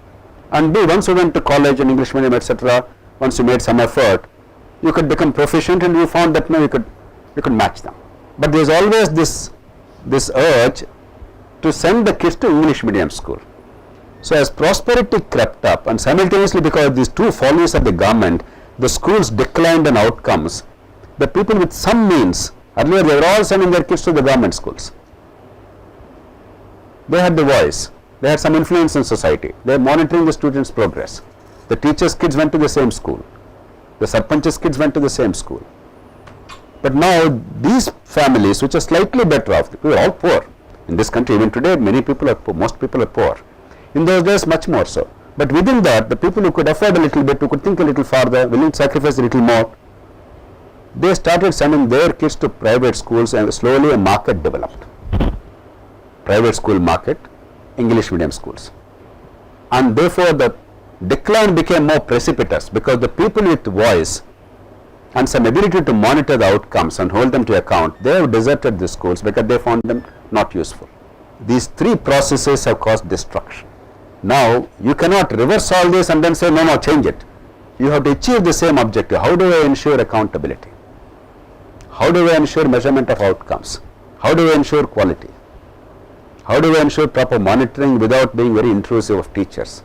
and B, once you went to college and English medium, etc., once you made some effort, you could become proficient, and you found that now you could match them. But there is always this urge to send the kids to English medium school. So as prosperity crept up, and simultaneously because of these two follies of the government, the schools declined in outcomes. The people with some means, earlier they were all sending their kids to the government schools. They had the voice, they had some influence in society, they were monitoring the students' progress. The teachers' kids went to the same school, the sarpanch's kids went to the same school. But now these families which are slightly better off, we are all poor in this country, even today many people are poor, most people are poor. In those days much more so. But within that, the people who could afford a little bit, who could think a little farther, willing to sacrifice a little more, they started sending their kids to private schools, and slowly a market developed. Private school market, English medium schools. And therefore the decline became more precipitous because the people with voice and some ability to monitor the outcomes and hold them to account, they have deserted the schools because they found them not useful. These three processes have caused destruction. Now you cannot reverse all this and then say no, change it. You have to achieve the same objective. How do I ensure accountability? How do I ensure measurement of outcomes? How do I ensure quality? How do I ensure proper monitoring without being very intrusive of teachers?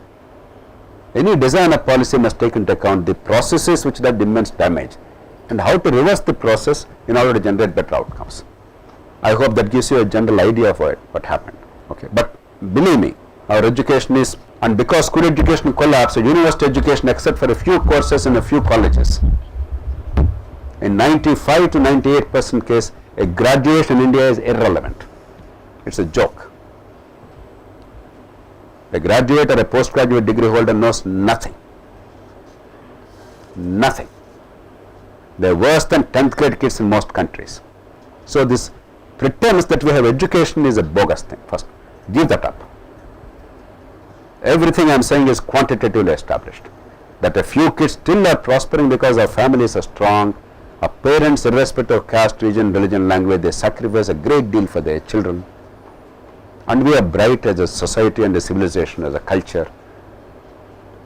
Any design of policy must take into account the processes which that immense damage and how to reverse the process in order to generate better outcomes. I hope that gives you a general idea of what happened. Okay, but believe me, our education is, and because school education collapsed, university education except for a few courses in a few colleges, in 95 to 98% case, a graduation in India is irrelevant. It's a joke. A graduate or a postgraduate degree holder knows nothing. Nothing. They are worse than 10th grade kids in most countries. So this pretense that we have education is a bogus thing. First, give that up. Everything I am saying is quantitatively established. That a few kids still are prospering because our families are strong. Our parents, irrespective of caste, region, religion, language, they sacrifice a great deal for their children. And we are bright as a society and a civilization, as a culture.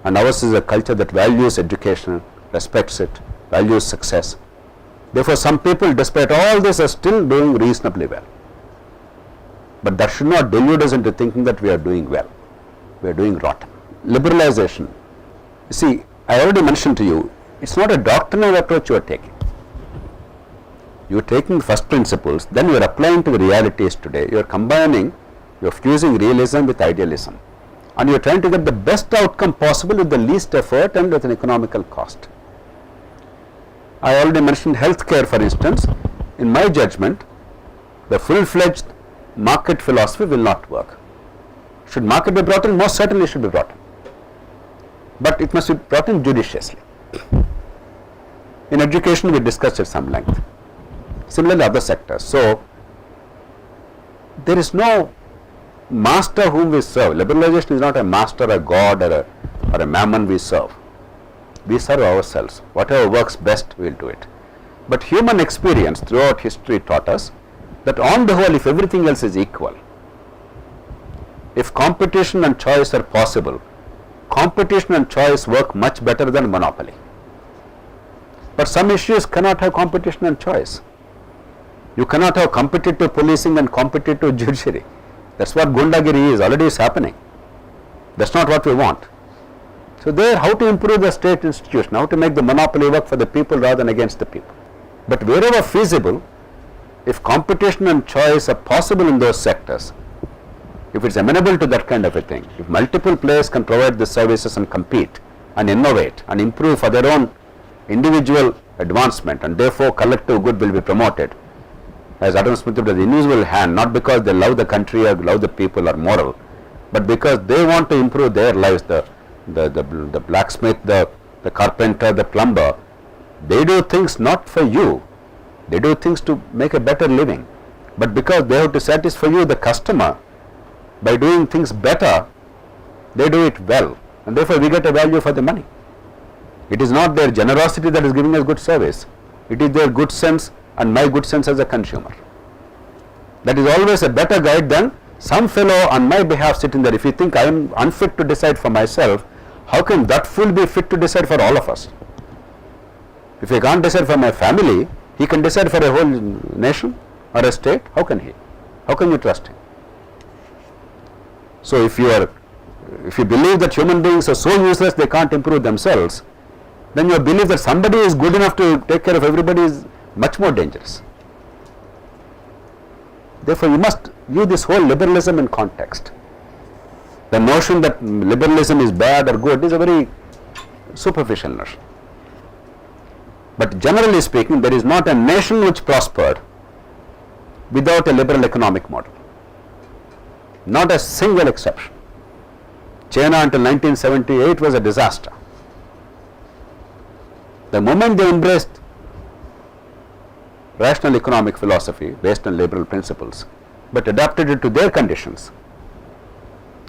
And ours is a culture that values education, respects it, values success. Therefore, some people, despite all this, are still doing reasonably well. But that should not delude us into thinking that we are doing well. We are doing rotten. Liberalization. You see, I already mentioned to you, it's not a doctrinal approach you are taking. You are taking first principles, then you are applying to the realities today. You are combining, you are fusing realism with idealism. And you are trying to get the best outcome possible with the least effort and with an economical cost. I already mentioned healthcare, for instance. In my judgment, the full-fledged market philosophy will not work. Should market be brought in? Most certainly should be brought in. But it must be brought in judiciously. In education, we discussed at some length. Similarly, other sectors. So, there is no master whom we serve. Liberalization is not a master, a god, or a mammon we serve. We serve ourselves. Whatever works best, we will do it. But human experience throughout history taught us that on the whole, if everything else is equal, if competition and choice are possible, competition and choice work much better than monopoly. But some issues cannot have competition and choice. You cannot have competitive policing and competitive judiciary. That's what Gundagiri is, already is happening. That's not what we want. So there, how to improve the state institution, how to make the monopoly work for the people rather than against the people. But wherever feasible, if competition and choice are possible in those sectors, if it's amenable to that kind of a thing, if multiple players can provide the services and compete and innovate and improve for their own individual advancement, and therefore collective good will be promoted, as Adam Smith put, the invisible hand, not because they love the country or love the people or moral, but because they want to improve their lives, the the blacksmith, the carpenter, the plumber, they do things not for you. They do things to make a better living. But because they have to satisfy you, the customer, by doing things better, they do it well. And therefore we get a value for the money. It is not their generosity that is giving us good service. It is their good sense and my good sense as a consumer. That is always a better guide than some fellow on my behalf sitting there. If you think I am unfit to decide for myself, how can that fool be fit to decide for all of us? If he can't decide for my family, he can decide for a whole nation or a state. How can he? How can you trust him? So if you believe that human beings are so useless they can't improve themselves, then your belief that somebody is good enough to take care of everybody is much more dangerous. Therefore, you must view this whole liberalism in context. The notion that liberalism is bad or good is a very superficial notion. But generally speaking, there is not a nation which prospered without a liberal economic model. Not a single exception. China until 1978 was a disaster. The moment they embraced rational economic philosophy based on liberal principles, but adapted it to their conditions,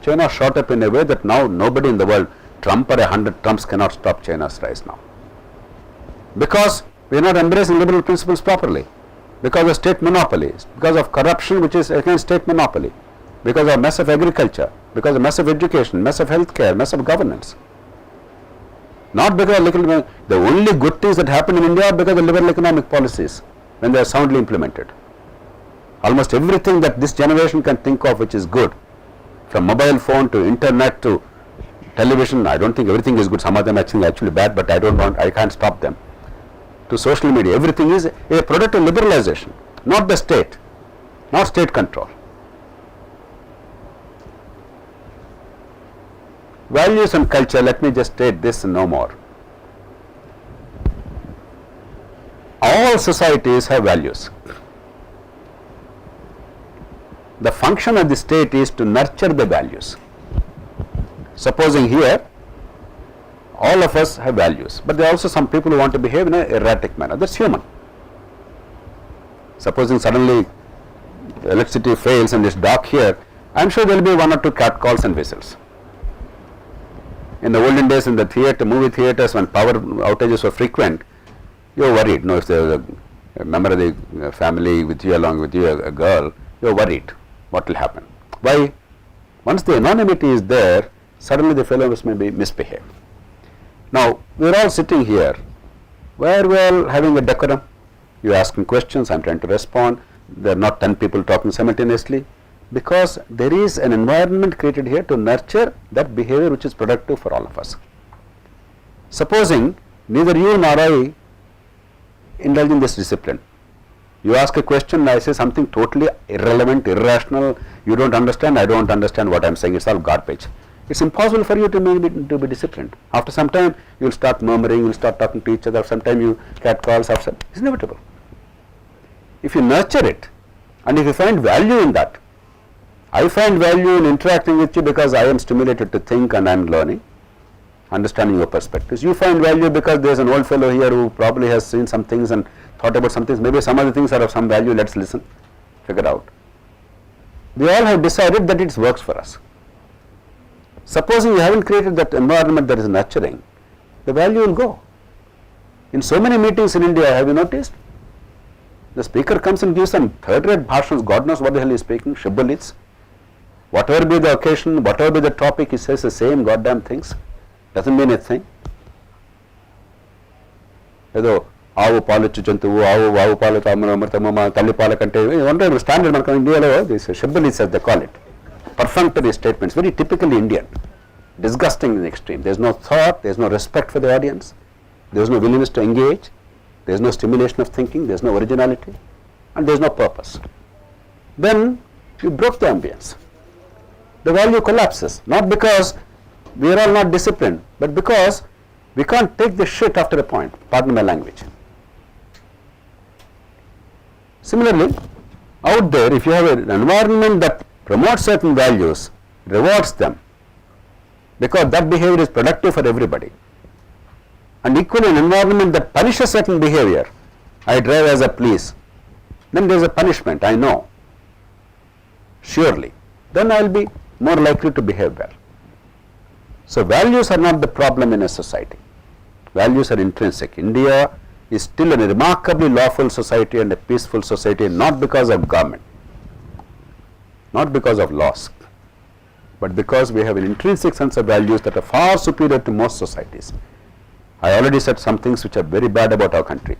China shot up in a way that now nobody in the world, Trump or 100 Trumps, cannot stop China's rise now. Because we are not embracing liberal principles properly, because of state monopolies, because of corruption which is against state monopoly, because of mess of agriculture, because of mess of education, mess of healthcare, mess of governance. Not because of the only good things that happen in India are because of liberal economic policies when they are soundly implemented. Almost everything that this generation can think of which is good, from mobile phone to internet to television, I don't think everything is good. Some of them are actually bad, but I can't stop them. To social media, everything is a product of liberalization, not the state, not state control. Values and culture, let me just state this and no more. All societies have values. The function of the state is to nurture the values. Supposing here, all of us have values, but there are also some people who want to behave in an erratic manner. That's human. Supposing suddenly electricity fails and it's dark here, I am sure there will be one or two catcalls and whistles. In the olden days in the movie theatres, when power outages were frequent, you are worried. If there is a member of the family with you, along with you, a girl, you are worried what will happen. Why? Once the anonymity is there, suddenly the fellows may be misbehave. Now, we are all sitting here, very well having a decorum. You are asking questions, I am trying to respond. There are not 10 people talking simultaneously, because there is an environment created here to nurture that behavior which is productive for all of us. Supposing neither you nor I indulge in this discipline. You ask a question, I say something totally irrelevant, irrational, you don't understand, I don't understand what I am saying, it's all garbage. It's impossible for you to be disciplined. After some time, you will start murmuring, you will start talking to each other, sometime you catcalls, it's inevitable. If you nurture it, and if you find value in that, I find value in interacting with you because I am stimulated to think and I am learning, understanding your perspectives. You find value because there is an old fellow here who probably has seen some things and thought about some things. Maybe some other things are of some value, let's listen, figure out. We all have decided that it works for us. Supposing you haven't created that environment that is nurturing, the value will go. In so many meetings in India, have you noticed? The speaker comes and gives some third-rate bhashans, God knows what the hell he is speaking, shibboleths. Whatever be the occasion, whatever be the topic, he says the same goddamn things. Doesn't mean a thing. ఏదో ఆవు పాలొచ్చు జంతువు ఆవు పాలు అమృతమ్మ తల్లి పాల కంటే ఉంటాయి standard మనకు ఇండియాలో this shibboleths as they call it. Perfunctory statements, very typically Indian, disgusting in the extreme. There is no thought, there is no respect for the audience, there is no willingness to engage, there is no stimulation of thinking, there is no originality, and there is no purpose. Then you broke the ambience. The value collapses, not because we are all not disciplined, but because we can't take the shit after a point, pardon my language. Similarly, out there, if you have an environment that promotes certain values, rewards them, because that behavior is productive for everybody. And equally, an environment that punishes certain behavior, I drive as a police, then there is a punishment, I know, surely, then I will be more likely to behave well. So values are not the problem in a society. Values are intrinsic. India is still a remarkably lawful society and a peaceful society, not because of government, not because of laws, but because we have an intrinsic sense of values that are far superior to most societies. I already said some things which are very bad about our country.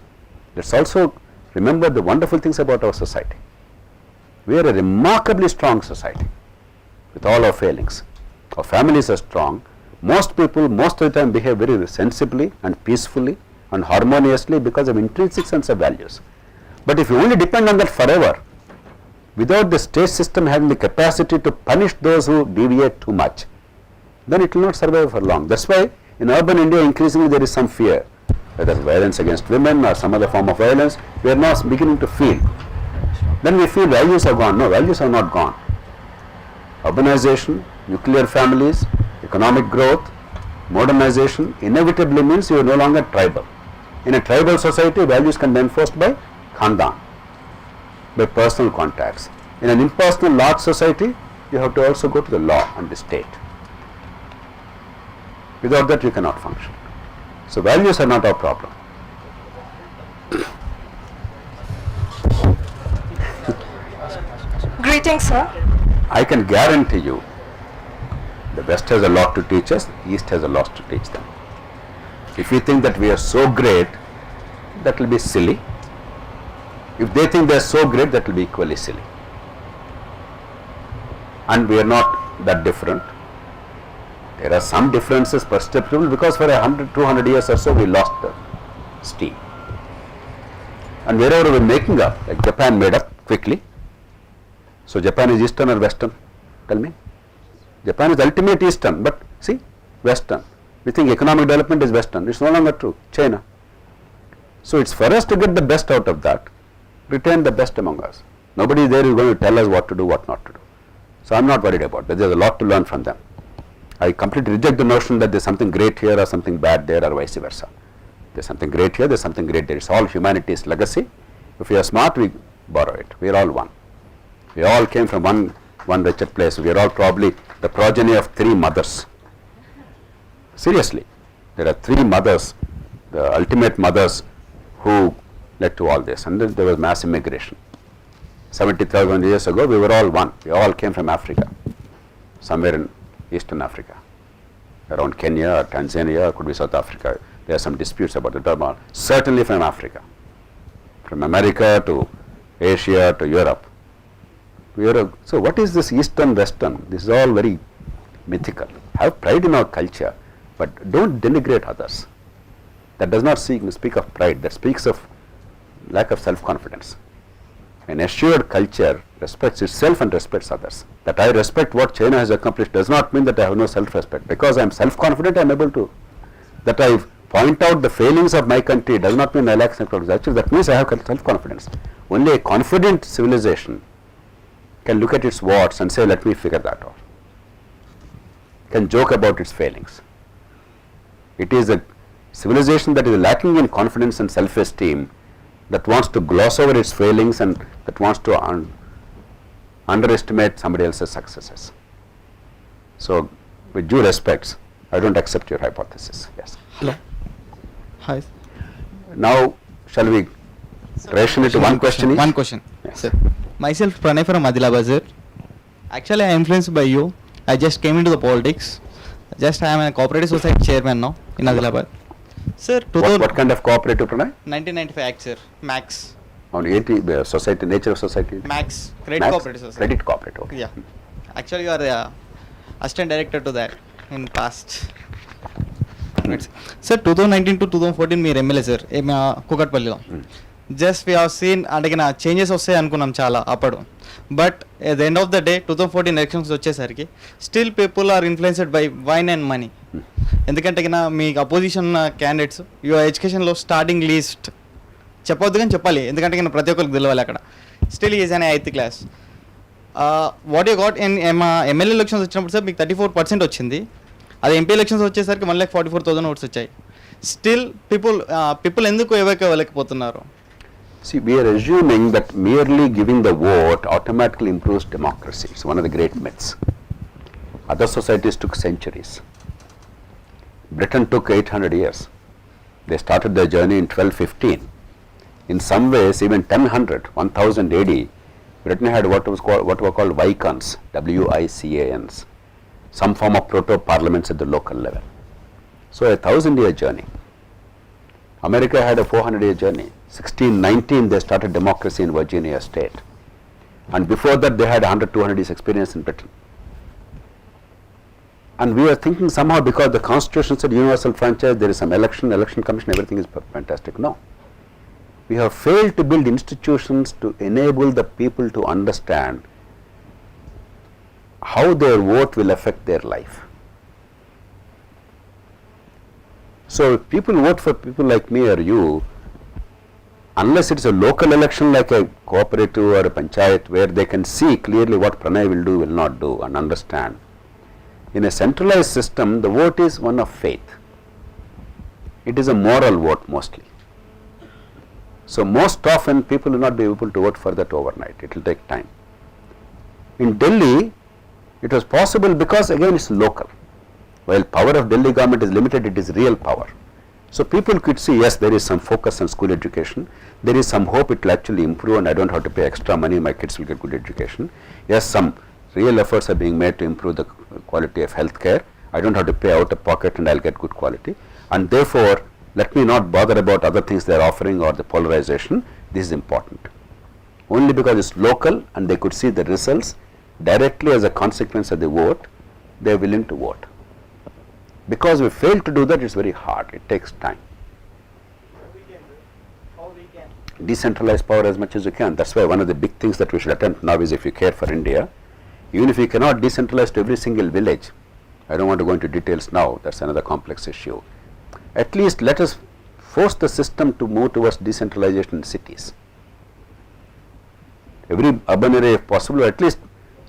Let's also remember the wonderful things about our society. We are a remarkably strong society with all our failings. Our families are strong. Most people most of the time behave very sensibly and peacefully and harmoniously because of intrinsic sense of values. But if you only depend on that forever, without the state system having the capacity to punish those who deviate too much, then it will not survive for long. That's why in urban India increasingly there is some fear, whether it's violence against women or some other form of violence, we are now beginning to feel. Then we feel values are gone. No, values are not gone. Urbanization, nuclear families, economic growth, modernization inevitably means you are no longer tribal. In a tribal society, values can be enforced by khandan, by personal contacts. In an impersonal large society, you have to also go to the law and the state. Without that, you cannot function. So values are not our problem. Greetings, sir. I can guarantee you, the West has a lot to teach us, the East has a lot to teach them. If we think that we are so great, that will be silly. If they think they are so great, that will be equally silly. And we are not that different. There are some differences perceptible because for 100, 200 years or so we lost the steam. And wherever we are making up, like Japan made up quickly. So Japan is Eastern or Western? Tell me. Japan is ultimate Eastern, but see, Western. We think economic development is Western. It's no longer true. China. So it's for us to get the best out of that, retain the best among us. Nobody there is going to tell us what to do, what not to do. So I'm not worried about that. There's a lot to learn from them. I completely reject the notion that there's something great here or something bad there or vice versa. There's something great here, there's something great there. It's all humanity's legacy. If we are smart, we borrow it. We are all one. We all came from one wretched place. We are all probably the progeny of 3 mothers. Seriously, there are 3 mothers, the ultimate mothers who led to all this. And then there was mass immigration. 70,000 years ago, we were all one. We all came from Africa, somewhere in Eastern Africa, around Kenya or Tanzania, or could be South Africa. There are some disputes about the term. Certainly from Africa, from America to Asia to Europe. So what is this Eastern, Western? This is all very mythical. Have pride in our culture, but don't denigrate others. That does not speak of pride, that speaks of lack of self-confidence. An assured culture respects itself and respects others. That I respect what China has accomplished does not mean that I have no self-respect. Because I am self-confident, I am able to. That I point out the failings of my country does not mean I lack self-confidence. Actually, that means I have self-confidence. Only a confident civilization can look at its warts and say, let me figure that out. Can joke about its failings. It is a civilization that is lacking in confidence and self-esteem, that wants to gloss over its failings and that wants to underestimate somebody else's successes. So, with due respects, I don't accept your hypothesis. Yes. Hello. Hi. Now, shall we ration it to one question each? One question. Yes. Sir. Myself, Pranay from Adilabad, sir. Actually, I am influenced by you. I just came into the politics. I am a cooperative society chairman now in Adilabad. Sir, What kind of cooperative, Pranay? 1995 Act, sir. Max. On 80, society, nature of society? Max. Credit Max? Cooperative Society. Credit cooperative, okay. Yeah. Actually, you are the assistant director to that in past. Sir, 2019 to 2014 మీరు MLA sir కూకట్పల్లిలో just we have seen అంటే changes వస్తాయి అనుకున్నాం చాలా అప్పుడు but at the end of the day 2014 elections వచ్చేసరికి still people are influenced by wine and money ఎందుకంటే మీ అపోజిషన్ క్యాండిడేట్స్ యువర్ ఎడ్యుకేషన్లో స్టార్టింగ్ లీస్ట్ చెప్పొద్దు కానీ చెప్పాలి ఎందుకంటే ప్రతి ఒక్కరికి తెలియాలి అక్కడ స్టిల్ ఈజ్ అనే 8th class what you got in MLA elections వచ్చినప్పుడు సార్ మీకు 34% వచ్చింది అది ఎంపీ ఎలక్షన్స్ వచ్చేసరికి 1,44,000 ఓట్స్ వచ్చాయి. స్టిల్ పీపుల్ ఎందుకు ఇవ్వలేకపోతున్నారు? See, we are assuming that merely giving the vote automatically improves democracy. It's one of the great myths. Other societies took centuries. Britain took 800 years. They started their journey in 1215. In some ways, even 1000 AD, Britain had what were called vicons, W-I-C-A-Ns, some form of proto-parliaments at the local level. So a 1000-year journey. America had a 400-year journey. 1619 they started democracy in Virginia state. And before that they had 100-200 years experience in Britain. And we are thinking somehow because the constitution said universal franchise, there is some election commission, everything is fantastic. No. We have failed to build institutions to enable the people to understand how their vote will affect their life. So if people vote for people like me or you, unless it's a local election like a cooperative or a panchayat where they can see clearly what Pranay will do, will not do and understand. In a centralized system, the vote is one of faith. It is a moral vote mostly. So most often people will not be able to vote for that overnight. It will take time. In Delhi, it was possible because again it's local. While power of Delhi government is limited, it is real power. So people could see, yes, there is some focus on school education. There is some hope it will actually improve and I don't have to pay extra money, my kids will get good education. Yes, some real efforts are being made to improve the quality of health care. I don't have to pay out of pocket and I'll get good quality. And therefore, let me not bother about other things they are offering or the polarization. This is important. Only because it's local and they could see the results directly as a consequence of the vote, they are willing to vote. Because we fail to do that, it's very hard. It takes time. Decentralize power as much as you can. That's why one of the big things that we should attempt now is, if you care for India, even if you cannot decentralize to every single village, I don't want to go into details now, that's another complex issue. At least let us force the system to move towards decentralization in cities. Every urban area if possible, or at least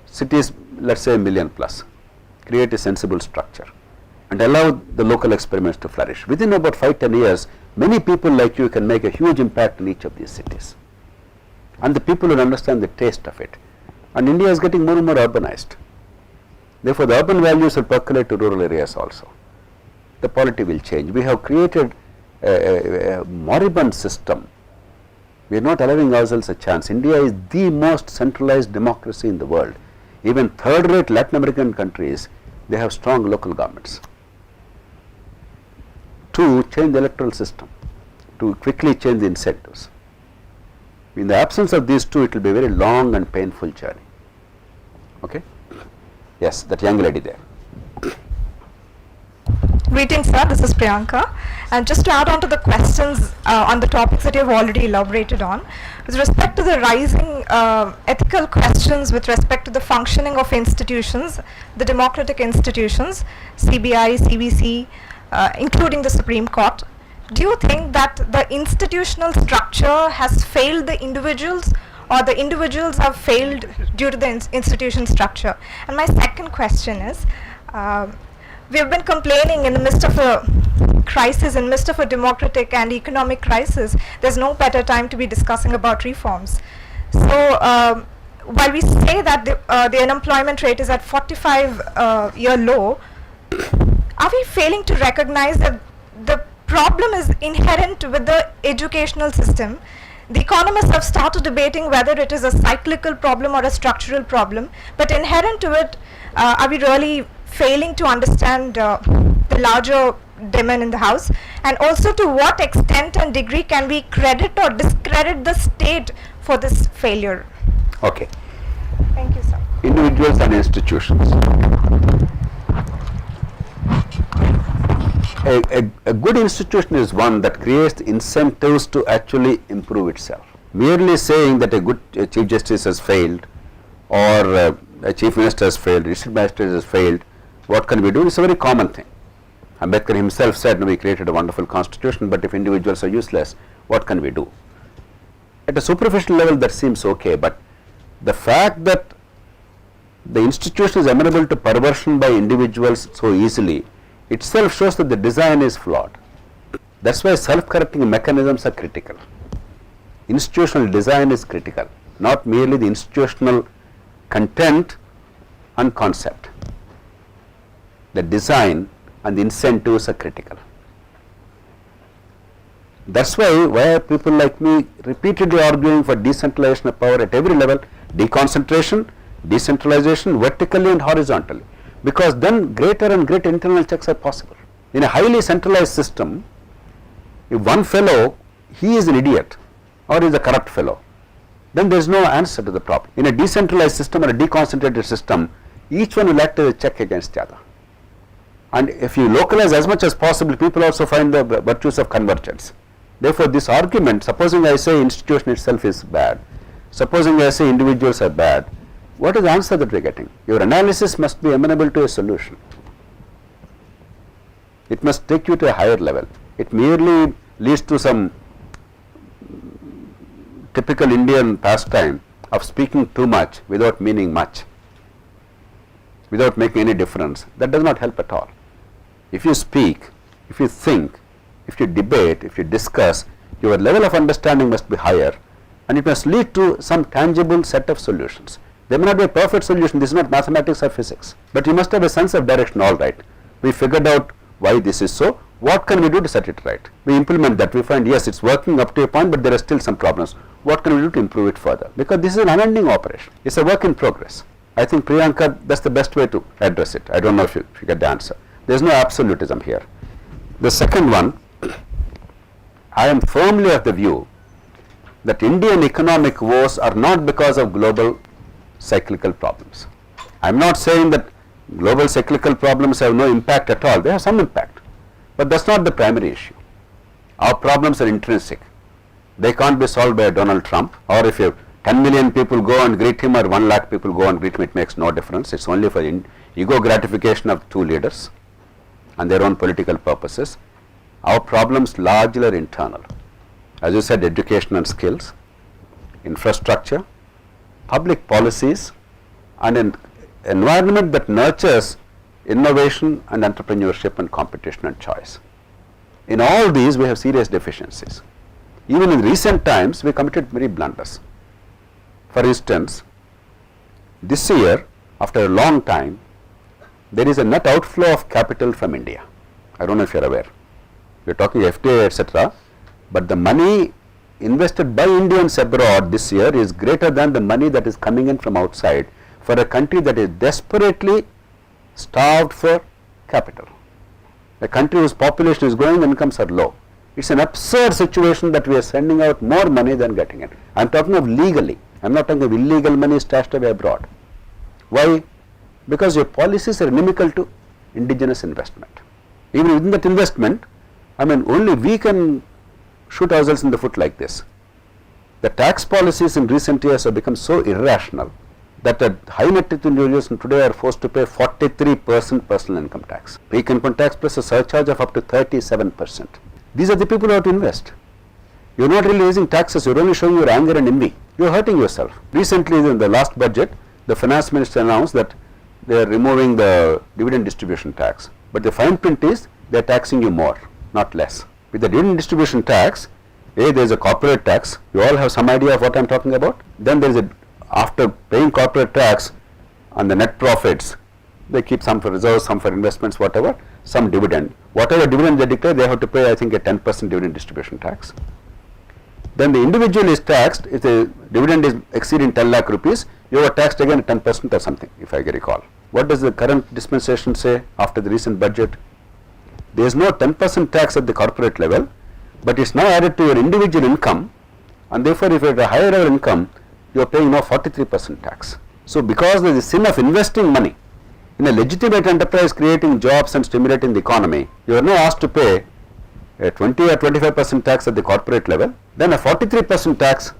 cities, let's say 1 million plus. Create a sensible structure and allow the local experiments to flourish. Within about 5-10 years, many people like you can make a huge impact in each of these cities. And the people will understand the taste of it. And India is getting more and more urbanized. Therefore, the urban values will percolate to rural areas also. The polity will change. We have created a moribund system. We are not allowing ourselves a chance. India is the most centralized democracy in the world. Even third-rate Latin American countries, they have strong local governments. To change the electoral system, to quickly change the incentives. In the absence of these two, it will be a very long and painful journey. Okay? Yes, that young lady there. Greetings, sir. This is Priyanka. And just to add on to the questions on the topics that you have already elaborated on, with respect to the rising ethical questions with respect to the functioning of institutions, the democratic institutions, CBI, CBC, including the Supreme Court, do you think that the institutional structure has failed the individuals, or the individuals have failed due to the institution structure? And my second question is, we have been complaining in the midst of a crisis, in the midst of a democratic and economic crisis, there's no better time to be discussing about reforms. So while we say that the unemployment rate is at 45-year low, are we failing to recognize that the problem is inherent with the educational system? The economists have started debating whether it is a cyclical problem or a structural problem, but inherent to it, are we really failing to understand the larger demand in the house? And also, to what extent and degree can we credit or discredit the state for this failure? Okay. Thank you, sir. Individuals and institutions. A good institution is one that creates incentives to actually improve itself. Merely saying that a good chief justice has failed, or a chief minister has failed, district magistrate has failed, what can we do? It's a very common thing. Ambedkar himself said, no, we created a wonderful constitution, but if individuals are useless, what can we do? At a superficial level, that seems okay, but the fact that the institution is amenable to perversion by individuals so easily itself shows that the design is flawed. That's why self-correcting mechanisms are critical. Institutional design is critical, not merely the institutional content and concept. The design and the incentives are critical. That's why are people like me repeatedly arguing for decentralization of power at every level, deconcentration, decentralization vertically and horizontally, because then greater and greater internal checks are possible. In a highly centralized system, if one fellow, he is an idiot or he is a corrupt fellow, then there is no answer to the problem. In a decentralized system or a deconcentrated system, each one will act as a check against the other. And if you localize as much as possible, people also find the virtues of convergence. Therefore, this argument, supposing I say institution itself is bad, supposing I say individuals are bad, what is the answer that we are getting? Your analysis must be amenable to a solution. It must take you to a higher level. It merely leads to some typical Indian pastime of speaking too much without meaning much, without making any difference. That does not help at all. If you speak, if you think, if you debate, if you discuss, your level of understanding must be higher, and it must lead to some tangible set of solutions. There may not be a perfect solution, this is not mathematics or physics, but you must have a sense of direction. All right, we figured out why this is so, what can we do to set it right? We implement that, we find yes, it's working up to a point, but there are still some problems. What can we do to improve it further? Because this is an unending operation, it's a work in progress. I think, Priyanka, that's the best way to address it. I don't know if you get the answer. There is no absolutism here. The second one, I am firmly of the view that Indian economic woes are not because of global cyclical problems. I am not saying that global cyclical problems have no impact at all. They have some impact, but that's not the primary issue. Our problems are intrinsic. They can't be solved by Donald Trump, or if 10 million people go and greet him or 1 lakh people go and greet him, it makes no difference. It's only for ego gratification of two leaders and their own political purposes. Our problems largely are internal. As you said, education and skills, infrastructure, public policies, and an environment that nurtures innovation and entrepreneurship and competition and choice. In all these, we have serious deficiencies. Even in recent times, we committed many blunders. For instance, this year, after a long time, there is a net outflow of capital from India. I don't know if you are aware. We are talking FDI, etc. But the money invested by Indians abroad this year is greater than the money that is coming in from outside for a country that is desperately starved for capital. A country whose population is growing, incomes are low. It's an absurd situation that we are sending out more money than getting it. I am talking of legally. I am not talking of illegal money stashed away abroad. Why? Because your policies are inimical to indigenous investment. Even within that investment, I mean, only we can shoot ourselves in the foot like this. The tax policies in recent years have become so irrational that high net worth individuals today are forced to pay 43% personal income tax. Peak income tax plus a surcharge of up to 37%. These are the people who have to invest. You are not really raising taxes, you are only showing your anger and envy. You are hurting yourself. Recently, in the last budget, the finance minister announced that they are removing the dividend distribution tax. But the fine print is they are taxing you more, not less. With the dividend distribution tax, there is a corporate tax. You all have some idea of what I am talking about. Then there is after paying corporate tax on the net profits, they keep some for reserves, some for investments, whatever, some dividend. Whatever dividend they declare, they have to pay, I think, a 10% dividend distribution tax. Then the individual is taxed. If the dividend is exceeding 10 lakh rupees, you are taxed again at 10% or something, if I recall. What does the current dispensation say after the recent budget? There is no 10% tax at the corporate level, but it's now added to your individual income, and therefore if you have a higher level income, you are paying now 43% tax. So because there is a sin of investing money in a legitimate enterprise creating jobs and stimulating the economy, you are now asked to pay a 20 or 25% tax at the corporate level, then a 43% tax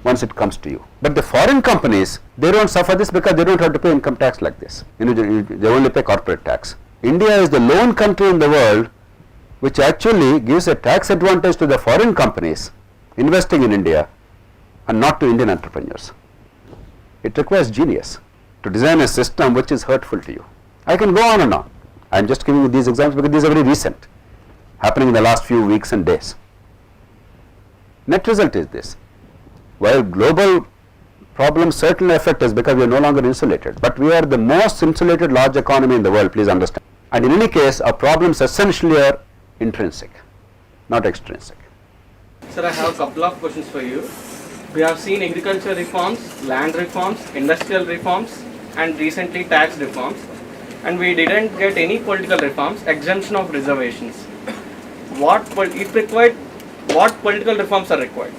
once it comes to you. But the foreign companies, they don't suffer this because they don't have to pay income tax like this. They only pay corporate tax. India is the lone country in the world which actually gives a tax advantage to the foreign companies investing in India and not to Indian entrepreneurs. It requires genius to design a system which is hurtful to you. I can go on and on. I am just giving you these examples because these are very recent, happening in the last few weeks and days. Net result is this: while global problems certainly affect us because we are no longer insulated, but we are the most insulated large economy in the world, please understand. And in any case, our problems essentially are intrinsic, not extrinsic. Sir, I have a couple of questions for you. We have seen agriculture reforms, land reforms, industrial reforms, and recently tax reforms, and we didn't get any political reforms, exemption of reservations. If required, what political reforms are required?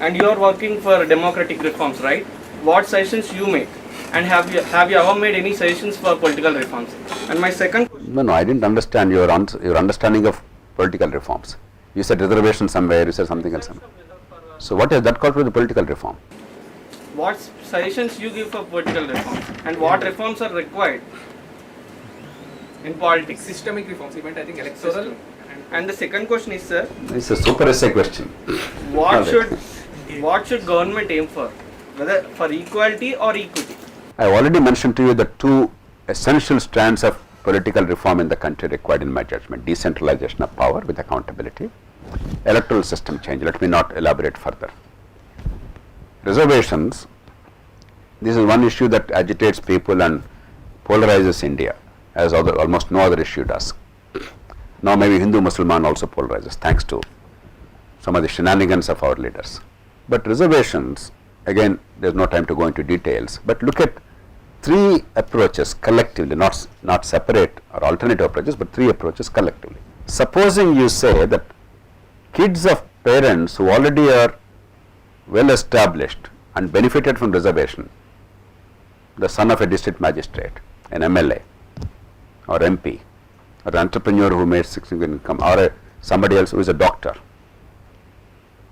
And you are working for democratic reforms, right? What suggestions you make? And have you ever made any suggestions for political reforms? And my second question. No, I didn't understand your understanding of political reforms. You said reservation somewhere, you said something else somewhere. So what is that called for the political reform? What suggestions you give for political reforms? And what reforms are required in politics? Systemic reforms, even I think electoral. And the second question is, sir, It's a super essay question. what should government aim for? Whether for equality or equity? I have already mentioned to you the two essential strands of political reform in the country required in my judgment: decentralization of power with accountability, electoral system change. Let me not elaborate further. Reservations, this is one issue that agitates people and polarizes India, as almost no other issue does. Now maybe Hindu-Musliman also polarizes, thanks to some of the shenanigans of our leaders. But reservations, again, there's no time to go into details, but look at three approaches collectively, not separate or alternative approaches, but three approaches collectively. Supposing you say that kids of parents who already are well established and benefited from reservation, the son of a district magistrate, an MLA or MP, or an entrepreneur who made significant income, or somebody else who is a doctor,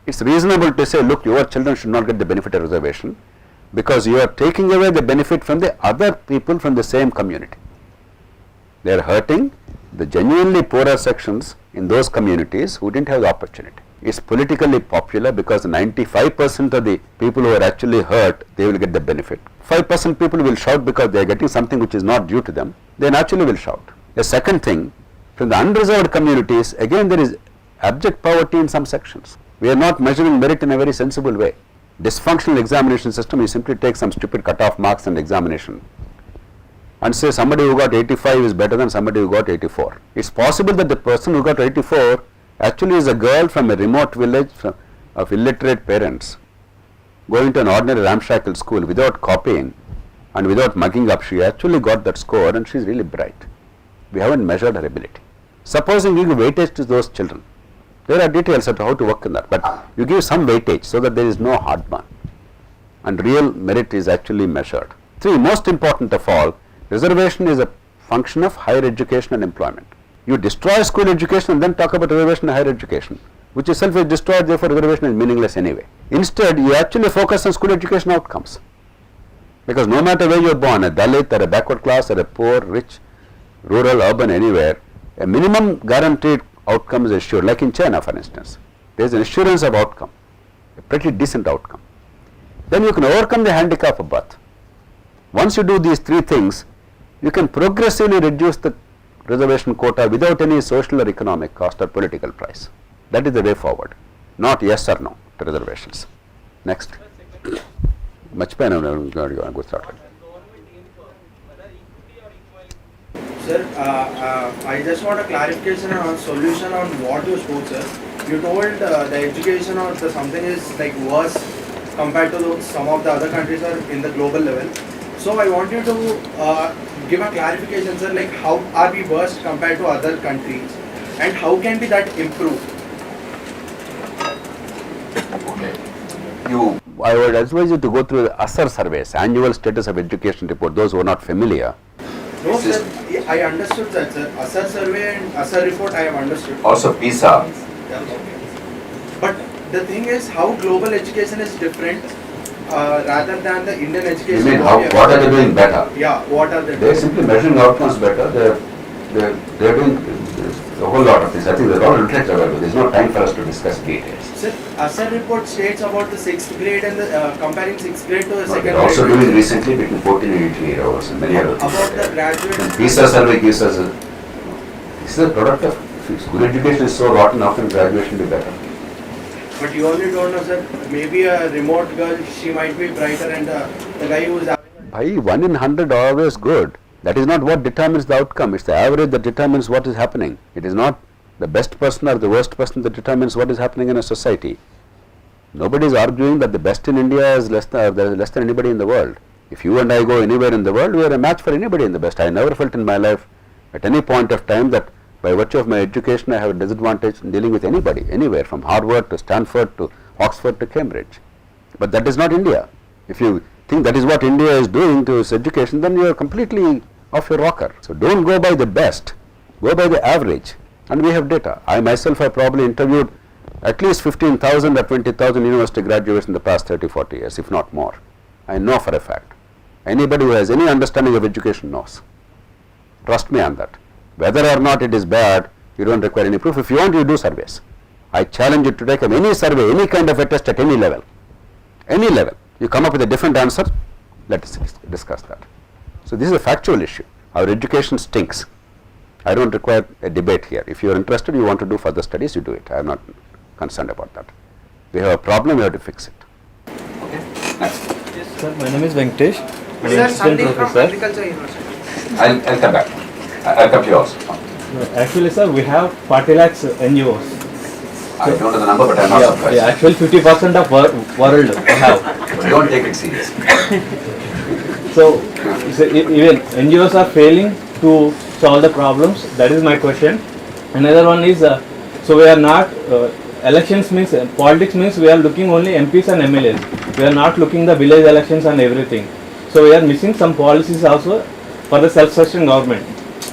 it's reasonable to say, look, your children should not get the benefit of reservation because you are taking away the benefit from the other people from the same community. They are hurting the genuinely poorer sections in those communities who didn't have the opportunity. It's politically popular because 95% of the people who are actually hurt, they will get the benefit. 5% people will shout because they are getting something which is not due to them. They naturally will shout. The second thing, from the unreserved communities, again there is abject poverty in some sections. We are not measuring merit in a very sensible way. Dysfunctional examination system, you simply take some stupid cutoff marks and examination and say somebody who got 85 is better than somebody who got 84. It's possible that the person who got 84 actually is a girl from a remote village of illiterate parents going to an ordinary ramshackle school without copying and without mugging up. She actually got that score and she's really bright. We haven't measured her ability. Supposing you give weightage to those children, there are details as to how to work in that, but you give some weightage so that there is no heartburn and real merit is actually measured. Three, most important of all, reservation is a function of higher education and employment. You destroy school education and then talk about reservation and higher education, which itself is destroyed, therefore reservation is meaningless anyway. Instead, you actually focus on school education outcomes, because no matter where you are born, a Dalit or a backward class or a poor, rich, rural, urban, anywhere, a minimum guaranteed outcome is assured, like in China for instance. There is an assurance of outcome, a pretty decent outcome. Then you can overcome the handicap of birth. Once you do these three things, you can progressively reduce the reservation quota without any social or economic cost or political price. That is the way forward, not yes or no to reservations. Next. Much pain, go start. Sir, I just want a clarification on solution on what you spoke, sir. You told the education or the something is like worse compared to some of the other countries or in the global level. So I want you to give a clarification, sir, like how are we worse compared to other countries and how can be that improved? I would advise you to go through the ASER surveys, Annual Status of Education Report, those who are not familiar. No, sir, I understood that, sir. ASER survey and ASER report I have understood. Also PISA. Yeah, okay. But the thing is how global education is different rather than the Indian education. You mean what are they doing better? Yeah, what are they They are doing? simply measuring outcomes better. They are doing a whole lot of things. This, I think they're all literature available. There's no time for us to discuss details. Sir, ASER report states about the 6th grade and the comparing 6th grade to the No, second they're grade. also doing recently between 14 and 18 hours and many other things. About the graduate. And PISA survey gives us this is a product of, if school education is so rotten, how can graduation be better? But you only don't know, sir. Maybe a remote girl, she might be brighter, and the guy who is having. By 1 in 100 always good. That is not what determines the outcome. It's the average that determines what is happening. It is not the best person or the worst person that determines what is happening in a society. Nobody is arguing that the best in India is less than anybody in the world. If you and I go anywhere in the world, we are a match for anybody in the best. I never felt in my life at any point of time that by virtue of my education I have a disadvantage in dealing with anybody, anywhere from Harvard to Stanford to Oxford to Cambridge. But that is not India. If you think that is what India is doing to its education, then you are completely off your rocker. So don't go by the best, go by the average. And we have data. I myself have probably interviewed at least 15,000 or 20,000 university graduates in the past 30-40 years, if not more. I know for a fact. Anybody who has any understanding of education knows. Trust me on that. Whether or not it is bad, you don't require any proof. If you want, you do surveys. I challenge you to take up any survey, any kind of a test at any level. Any level. You come up with a different answer, let us discuss that. So this is a factual issue. Our education stinks. I don't require a debate here. If you are interested, you want to do further studies, you do it. I am not concerned about that. We have a problem, we have to fix it. Sir, my name is Venkatesh. Sir, Sandeep from Agriculture University. I'll come back. I'll come to you also. Actually, sir, we have 40 lakhs NGOs. I don't know the number, but I'm not surprised. Actually 50% of world we have. But don't take it seriously. So, even NGOs are failing to solve the problems. That is my question. Another one is, so we are not, elections means, politics means we are looking only MPs and MLAs. We are not looking the village elections and everything. So we are missing some policies also for the self-sustaining government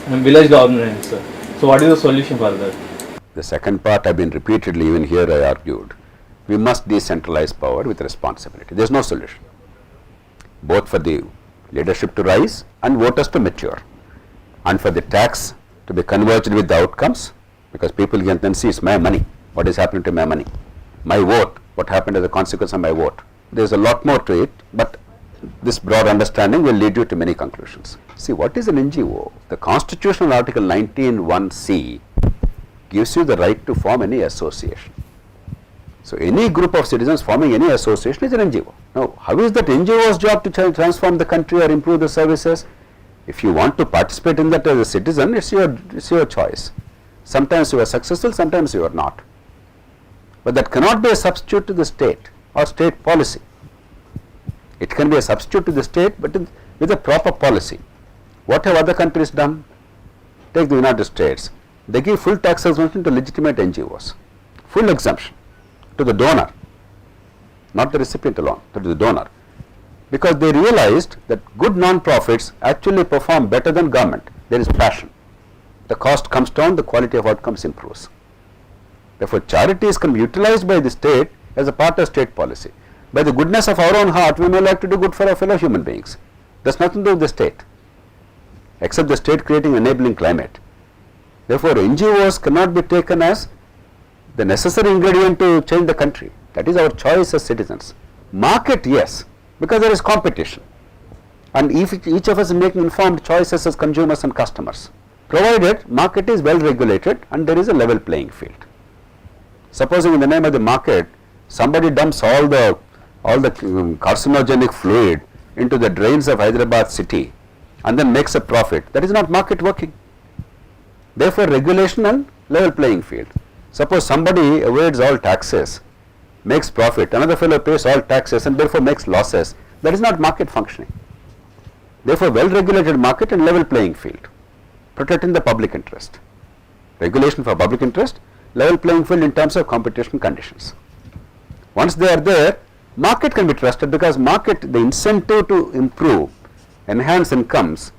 and village governance. So what is the solution for that? The second part I've been repeatedly, even here I argued, we must decentralize power with responsibility. There's no solution. Both for the leadership to rise and voters to mature. And for the tax to be converged with the outcomes, because people can then see it's my money, what is happening to my money. My vote, what happened as a consequence of my vote. There's a lot more to it, but this broad understanding will lead you to many conclusions. See, what is an NGO? The constitutional article 19(1)(c) gives you the right to form any association. So any group of citizens forming any association is an NGO. Now, how is that NGO's job to transform the country or improve the services? If you want to participate in that as a citizen, it's your choice. Sometimes you are successful, sometimes you are not. But that cannot be a substitute to the state or state policy. It can be a substitute to the state, but with a proper policy. What have other countries done? Take the United States. They give full tax exemption to legitimate NGOs. Full exemption to the donor, not the recipient alone, but to the donor. Because they realized that good non-profits actually perform better than government. There is passion. The cost comes down, the quality of outcomes improves. Therefore, charities can be utilized by the state as a part of state policy. By the goodness of our own heart, we may like to do good for our fellow human beings. That's nothing to do with the state, except the state creating enabling climate. Therefore, NGOs cannot be taken as the necessary ingredient to change the country. That is our choice as citizens. Market, yes, because there is competition. And if each of us is making informed choices as consumers and customers, provided market is well regulated and there is a level playing field. Supposing in the name of the market, somebody dumps all the carcinogenic fluid into the drains of Hyderabad city and then makes a profit, that is not market working. Therefore, regulation and level playing field. Suppose somebody avoids all taxes, makes profit, another fellow pays all taxes and therefore makes losses, that is not market functioning. Therefore, well regulated market and level playing field, protecting the public interest. Regulation for public interest, level playing field in terms of competition conditions. Once they are there, market can be trusted, because market, the incentive to improve, enhance incomes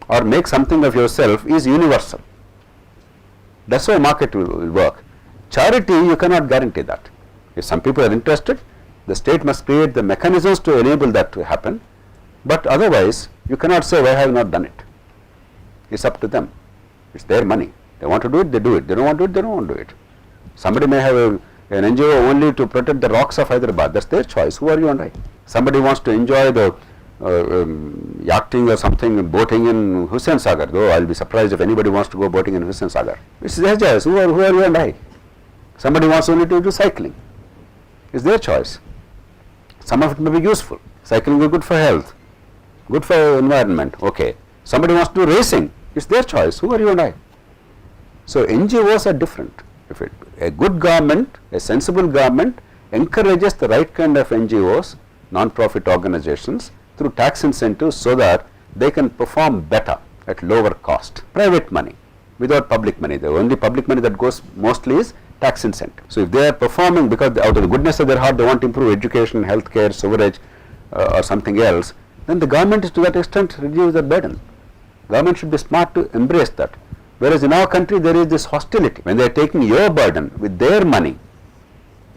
or make something of yourself is universal. That's why market will work. Charity, you cannot guarantee that. If some people are interested, the state must create the mechanisms to enable that to happen, but otherwise you cannot say why I have not done it. It's up to them. It's their money. They want to do it, they do it. They don't want to do it, they don't want to do it. Somebody may have an NGO only to protect the rocks of Hyderabad. That's their choice. Who are you and I? Somebody wants to enjoy the yachting or something, boating in Hussain Sagar. Though I'll be surprised if anybody wants to go boating in Hussain Sagar. It's their choice. Who are you and I? Somebody wants only to do cycling. It's their choice. Some of it may be useful. Cycling is good for health, good for environment. Okay. Somebody wants to do racing. It's their choice. Who are you and I? So NGOs are different. If a good government, a sensible government encourages the right kind of NGOs, non-profit organizations, through tax incentives so that they can perform better at lower cost. Private money without public money. The only public money that goes mostly is tax incentive. So if they are performing because out of the goodness of their heart they want to improve education, healthcare, sewerage or something else, then the government is to that extent reduce the burden. Government should be smart to embrace that. Whereas in our country there is this hostility. When they are taking your burden with their money,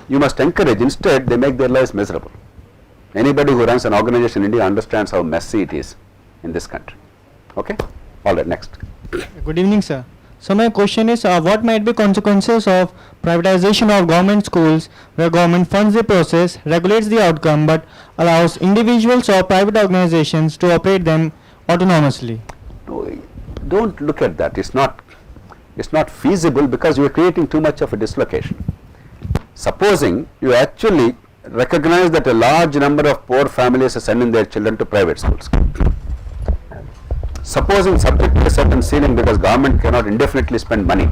you must encourage. Instead, they make their lives miserable. Anybody who runs an organization in India understands how messy it is in this country. Okay? All right, next. Good evening, sir. So my question is, what might be consequences of privatization of government schools, where government funds the process, regulates the outcome, but allows individuals or private organizations to operate them autonomously? No, don't look at that. It's not feasible because you are creating too much of a dislocation. Supposing you actually recognize that a large number of poor families are sending their children to private schools. Supposing subject to a certain ceiling because government cannot indefinitely spend money.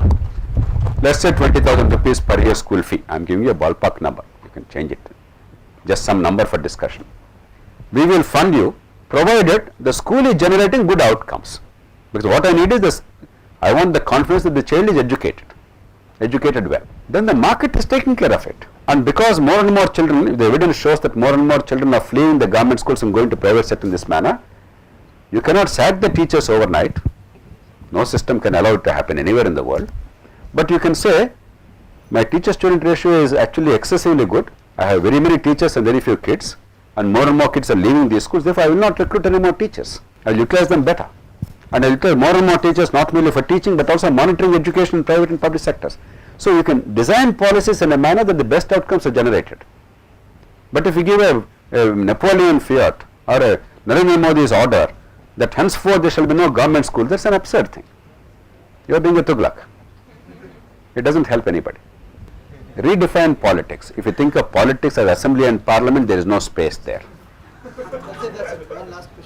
Let's say 20,000 rupees per year school fee. I am giving you a ballpark number. You can change it. Just some number for discussion. We will fund you provided the school is generating good outcomes. Because what I need is this, I want the confidence that the child is educated well. Then the market is taking care of it. And because more and more children, the evidence shows that more and more children are fleeing the government schools and going to private sector in this manner, you cannot sack the teachers overnight. No system can allow it to happen anywhere in the world. But you can say, my teacher-student ratio is actually excessively good. I have very many teachers and very few kids. And more kids are leaving these schools. Therefore, I will not recruit any more teachers. I will utilize them better. And I will utilize more and more teachers not merely for teaching but also monitoring education in private and public sectors. So you can design policies in a manner that the best outcomes are generated. But if you give a Napoleon fiat or a Narendra Modi's order that henceforth there shall be no government school, that's an absurd thing. You are being a tughlaq. It doesn't help anybody. Redefine politics. If you think of politics as assembly and parliament, there is no space there.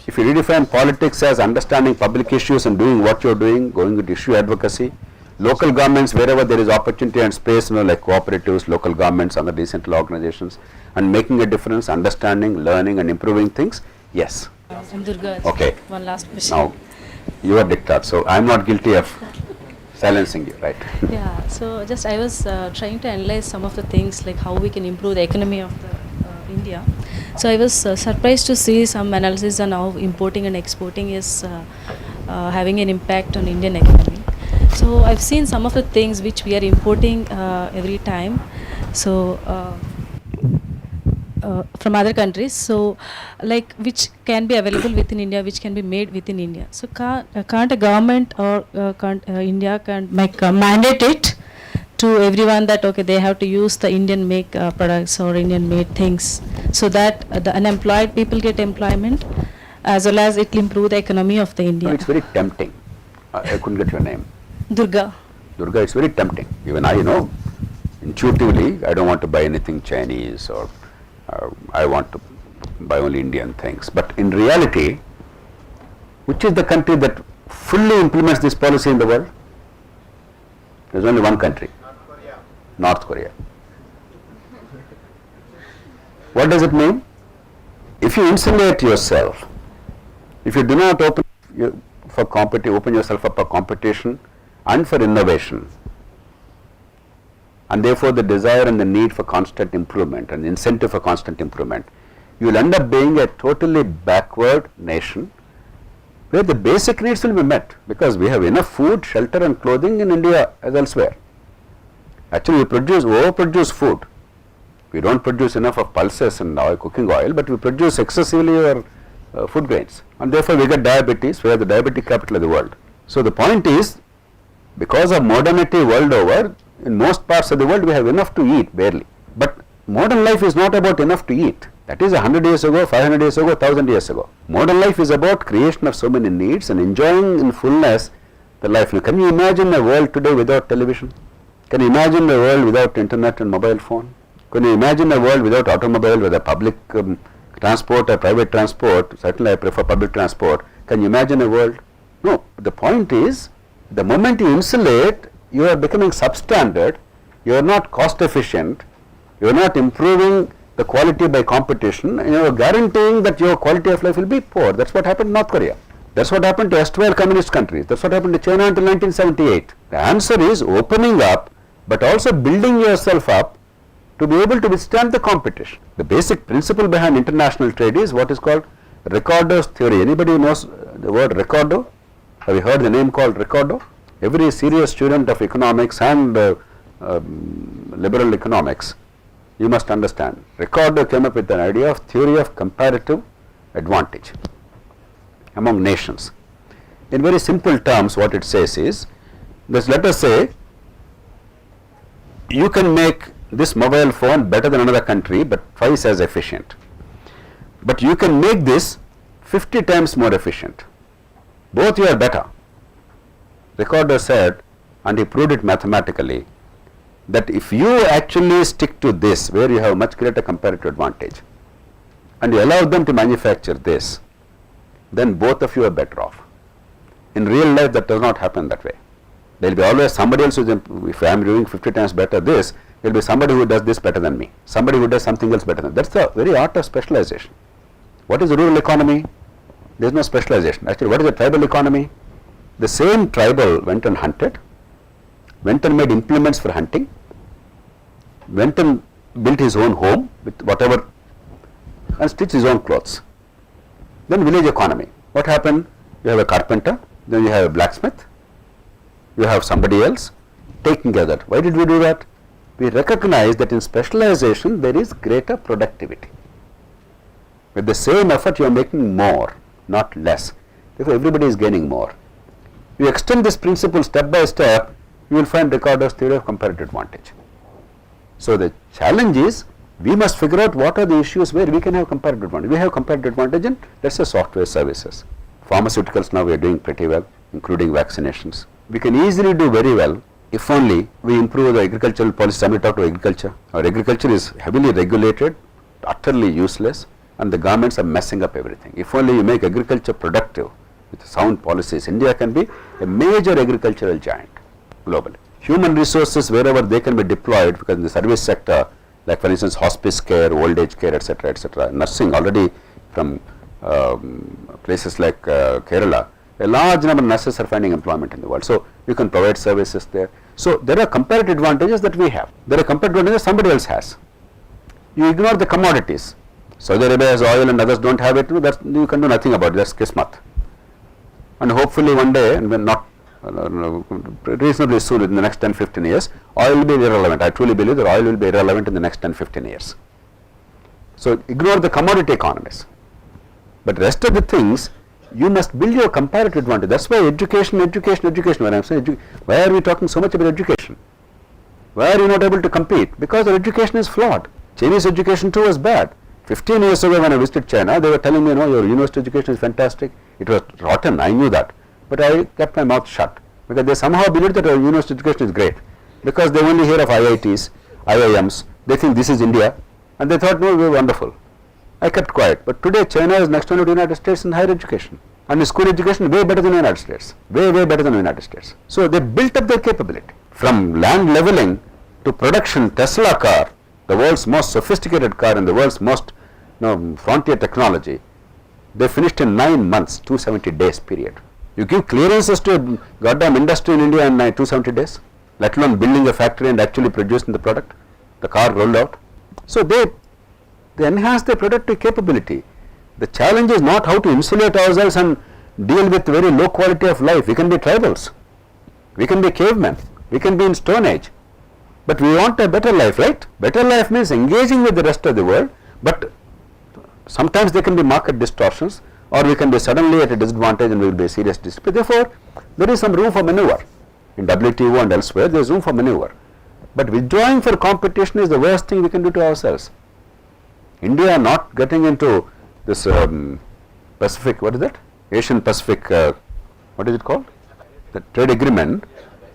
If you redefine politics as understanding public issues and doing what you are doing, going with issue advocacy, local governments wherever there is opportunity and space, like cooperatives, local governments, other decentralized organizations, and making a difference, understanding, learning and improving things, yes. I'm Durga. Okay. One last question. Now, you are dictator, so I am not guilty of silencing you, right? Yeah, so just I was trying to analyze some of the things like how we can improve the economy of the India. So I was surprised to see some analysis on how importing and exporting is having an impact on Indian economy. So I've seen some of the things which we are importing every time. So from other countries, so like which can be available within India, which can be made within India. So can't a government or India can make mandate it to everyone that okay they have to use the Indian make products or Indian made things, so that the unemployed people get employment as well as it will improve the economy of the India. No, it's very tempting. I couldn't get your name. Durga. Durga, it's very tempting. Even I know intuitively I don't want to buy anything Chinese or I want to buy only Indian things. But in reality, which is the country that fully implements this policy in the world? There's only one country. North Korea. What does it mean? If you insulate yourself, if you do not open yourself up for competition and for innovation, and therefore the desire and the need for constant improvement and incentive for constant improvement, you will end up being a totally backward nation where the basic needs will be met, because we have enough food, shelter and clothing in India as elsewhere. Actually, we overproduce food. We don't produce enough of pulses and cooking oil, but we produce excessively our food grains, and therefore we get diabetes. We are the diabetic capital of the world. So the point is, Because of modernity world over, in most parts of the world we have enough to eat, barely. But modern life is not about enough to eat. That is 100 years ago, 500 years ago, 1000 years ago. Modern life is about creation of so many needs and enjoying in fullness the life. Can you imagine a world today without television? Can you imagine a world without internet and mobile phone? Can you imagine a world without automobile, whether public transport or private transport? Certainly I prefer public transport. Can you imagine a world? No. The point is, the moment you insulate, you are becoming substandard, you are not cost efficient, you are not improving the quality by competition, and you are guaranteeing that your quality of life will be poor. That's what happened in North Korea. That's what happened to erstwhile communist countries. That's what happened to China until 1978. The answer is opening up, but also building yourself up to be able to withstand the competition. The basic principle behind international trade is what is called Ricardo's theory. Anybody knows the word Ricardo? Have you heard the name called Ricardo? Every serious student of economics and liberal economics, you must understand. Ricardo came up with an idea of theory of comparative advantage among nations. In very simple terms, what it says is, let us say you can make this mobile phone better than another country, but twice as efficient. But you can make this 50 times more efficient. Both you are better. Ricardo said, and he proved it mathematically, that if you actually stick to this, where you have much greater comparative advantage, and you allow them to manufacture this, then both of you are better off. In real life, that does not happen that way. There will be always somebody else who is, if I am doing 50 times better this, there will be somebody who does this better than me, somebody who does something else better than me. That's the very art of specialization. What is the rural economy? There is no specialization. Actually, what is the tribal economy? The same tribal went and hunted, went and made implements for hunting, went and built his own home with whatever, and stitched his own clothes. Then village economy. What happened? You have a carpenter, then you have a blacksmith, you have somebody else taking care of that. Why did we do that? We recognize that in specialization there is greater productivity. With the same effort you are making more, not less. Therefore everybody is gaining more. You extend this principle step by step, you will find Ricardo's theory of comparative advantage. So the challenge is, we must figure out what are the issues where we can have comparative advantage. We have comparative advantage in, let's say, software services. Pharmaceuticals now we are doing pretty well, including vaccinations. We can easily do very well if only we improve the agricultural policy. Somebody talked about agriculture. Our agriculture is heavily regulated, utterly useless, and the governments are messing up everything. If only you make agriculture productive with sound policies, India can be a major agricultural giant globally. Human resources, wherever they can be deployed, because in the service sector, like for instance hospice care, old age care, etc., nursing, already from places like Kerala, a large number of nurses are finding employment in the world. So you can provide services there. So there are comparative advantages that we have. There are comparative advantages somebody else has. You ignore the commodities. Saudi Arabia has oil and others don't have it. You can do nothing about it. That's kismat. And hopefully one day, and when not reasonably soon, in the next 10-15 years, oil will be irrelevant. I truly believe that oil will be irrelevant in the next 10-15 years. So ignore the commodity economies. But rest of the things, you must build your comparative advantage. That's why education. When I'm saying why are we talking so much about education? Why are you not able to compete? Because our education is flawed. Chinese education too was bad. 15 years ago when I visited China, they were telling me, no, your university education is fantastic. It was rotten, I knew that. But I kept my mouth shut because they somehow believe that our university education is great. Because they only hear of IITs, IIMs, they think this is India, and they thought, no, we are wonderful. I kept quiet. But today China is next only to the United States in higher education. And in school education way better than the United States. Way better than the United States. So they built up their capability. From land leveling to production, Tesla car, the world's most sophisticated car and the world's most frontier technology, they finished in 9 months, 270 days period. You give clearances to a goddamn industry in India in 270 days, let alone building a factory and actually producing the product, the car rolled out. So they enhance their productive capability. The challenge is not how to insulate ourselves and deal with very low quality of life. We can be tribals, we can be cavemen, we can be in Stone Age, but we want a better life, right? Better life means engaging with the rest of the world, but sometimes there can be market distortions, or we can be suddenly at a disadvantage and we will be a serious dispute. Therefore, there is some room for maneuver. in WTO and elsewhere, there is room for maneuver. But withdrawing for competition is the worst thing we can do to ourselves. India not getting into this Pacific, what is that? Asian Pacific, what is it called? The trade agreement.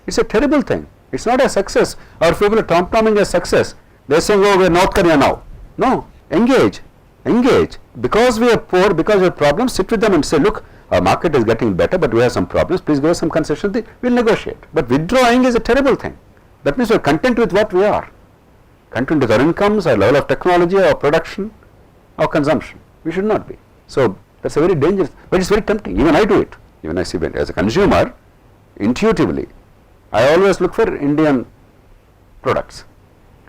It's a terrible thing. It's not a success. Our people are tom-tomming a success. They're saying, oh, we're North Korea now. No, engage. Because we are poor, because we have problems, sit with them and say, look, our market is getting better, but we have some problems. Please give us some concession. We'll negotiate. But withdrawing is a terrible thing. That means we're content with what we are. Content with our incomes, our level of technology, our production, our consumption. We should not be. So that's a very dangerous, but it's very tempting. Even I do it. Even I see it as a consumer, intuitively, I always look for Indian products.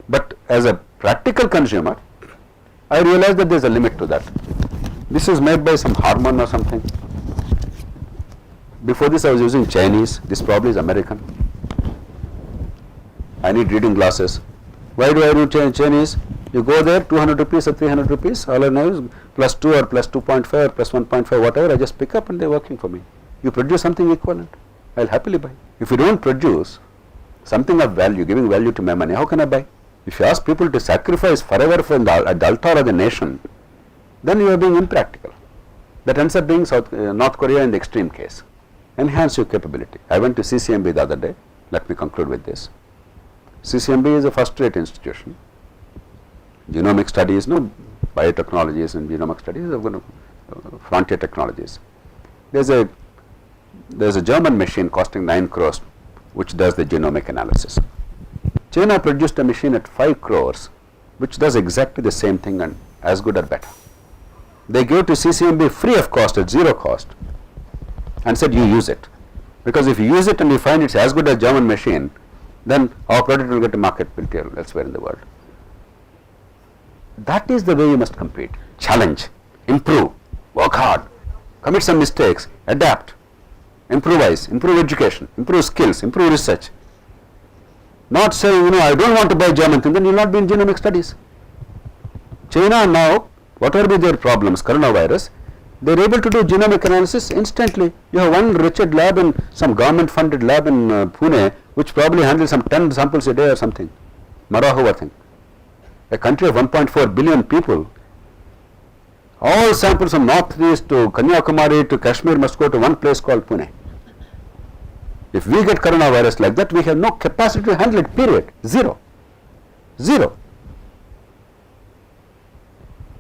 But as a practical consumer, I realize that there's a limit to that. This is made by some Harman or something. Before this I was using Chinese. This probably is American. I need reading glasses. Why do I do Chinese? You go there, 200 rupees or 300 rupees, all I know is plus 2 or plus 2.5 or plus 1.5, whatever, I just pick up and they're working for me. You produce something equivalent, I'll happily buy. If you don't produce something of value, giving value to my money, how can I buy? If you ask people to sacrifice forever for the altar of the nation, then you are being impractical. That ends up being North Korea in the extreme case. Enhance your capability. I went to CCMB the other day. Let me conclude with this. CCMB is a first-rate institution. Genomic studies, biotechnologies and genomic studies are frontier technologies. There's a German machine costing 9 crores which does the genomic analysis. China produced a machine at 5 crores which does exactly the same thing and as good or better. They gave to CCMB free of cost, at zero cost, and said you use it. Because if you use it and you find it's as good as German machine, then our product will get a marketability elsewhere in the world. That is the way you must compete. Challenge, improve, work hard, commit some mistakes, adapt, improvise, improve education, improve skills, improve research. Not saying, I don't want to buy German thing, then you will not be in genomic studies. China now, whatever be their problems, coronavirus, they are able to do genomic analysis instantly. You have one wretched lab in some government funded lab in Pune, which probably handles some 10 samples a day or something. Marahova thing. A country of 1.4 billion people, all samples from northeast to Kanyakumari to Kashmir must go to one place called Pune. If we get coronavirus like that, we have no capacity to handle it, period. Zero.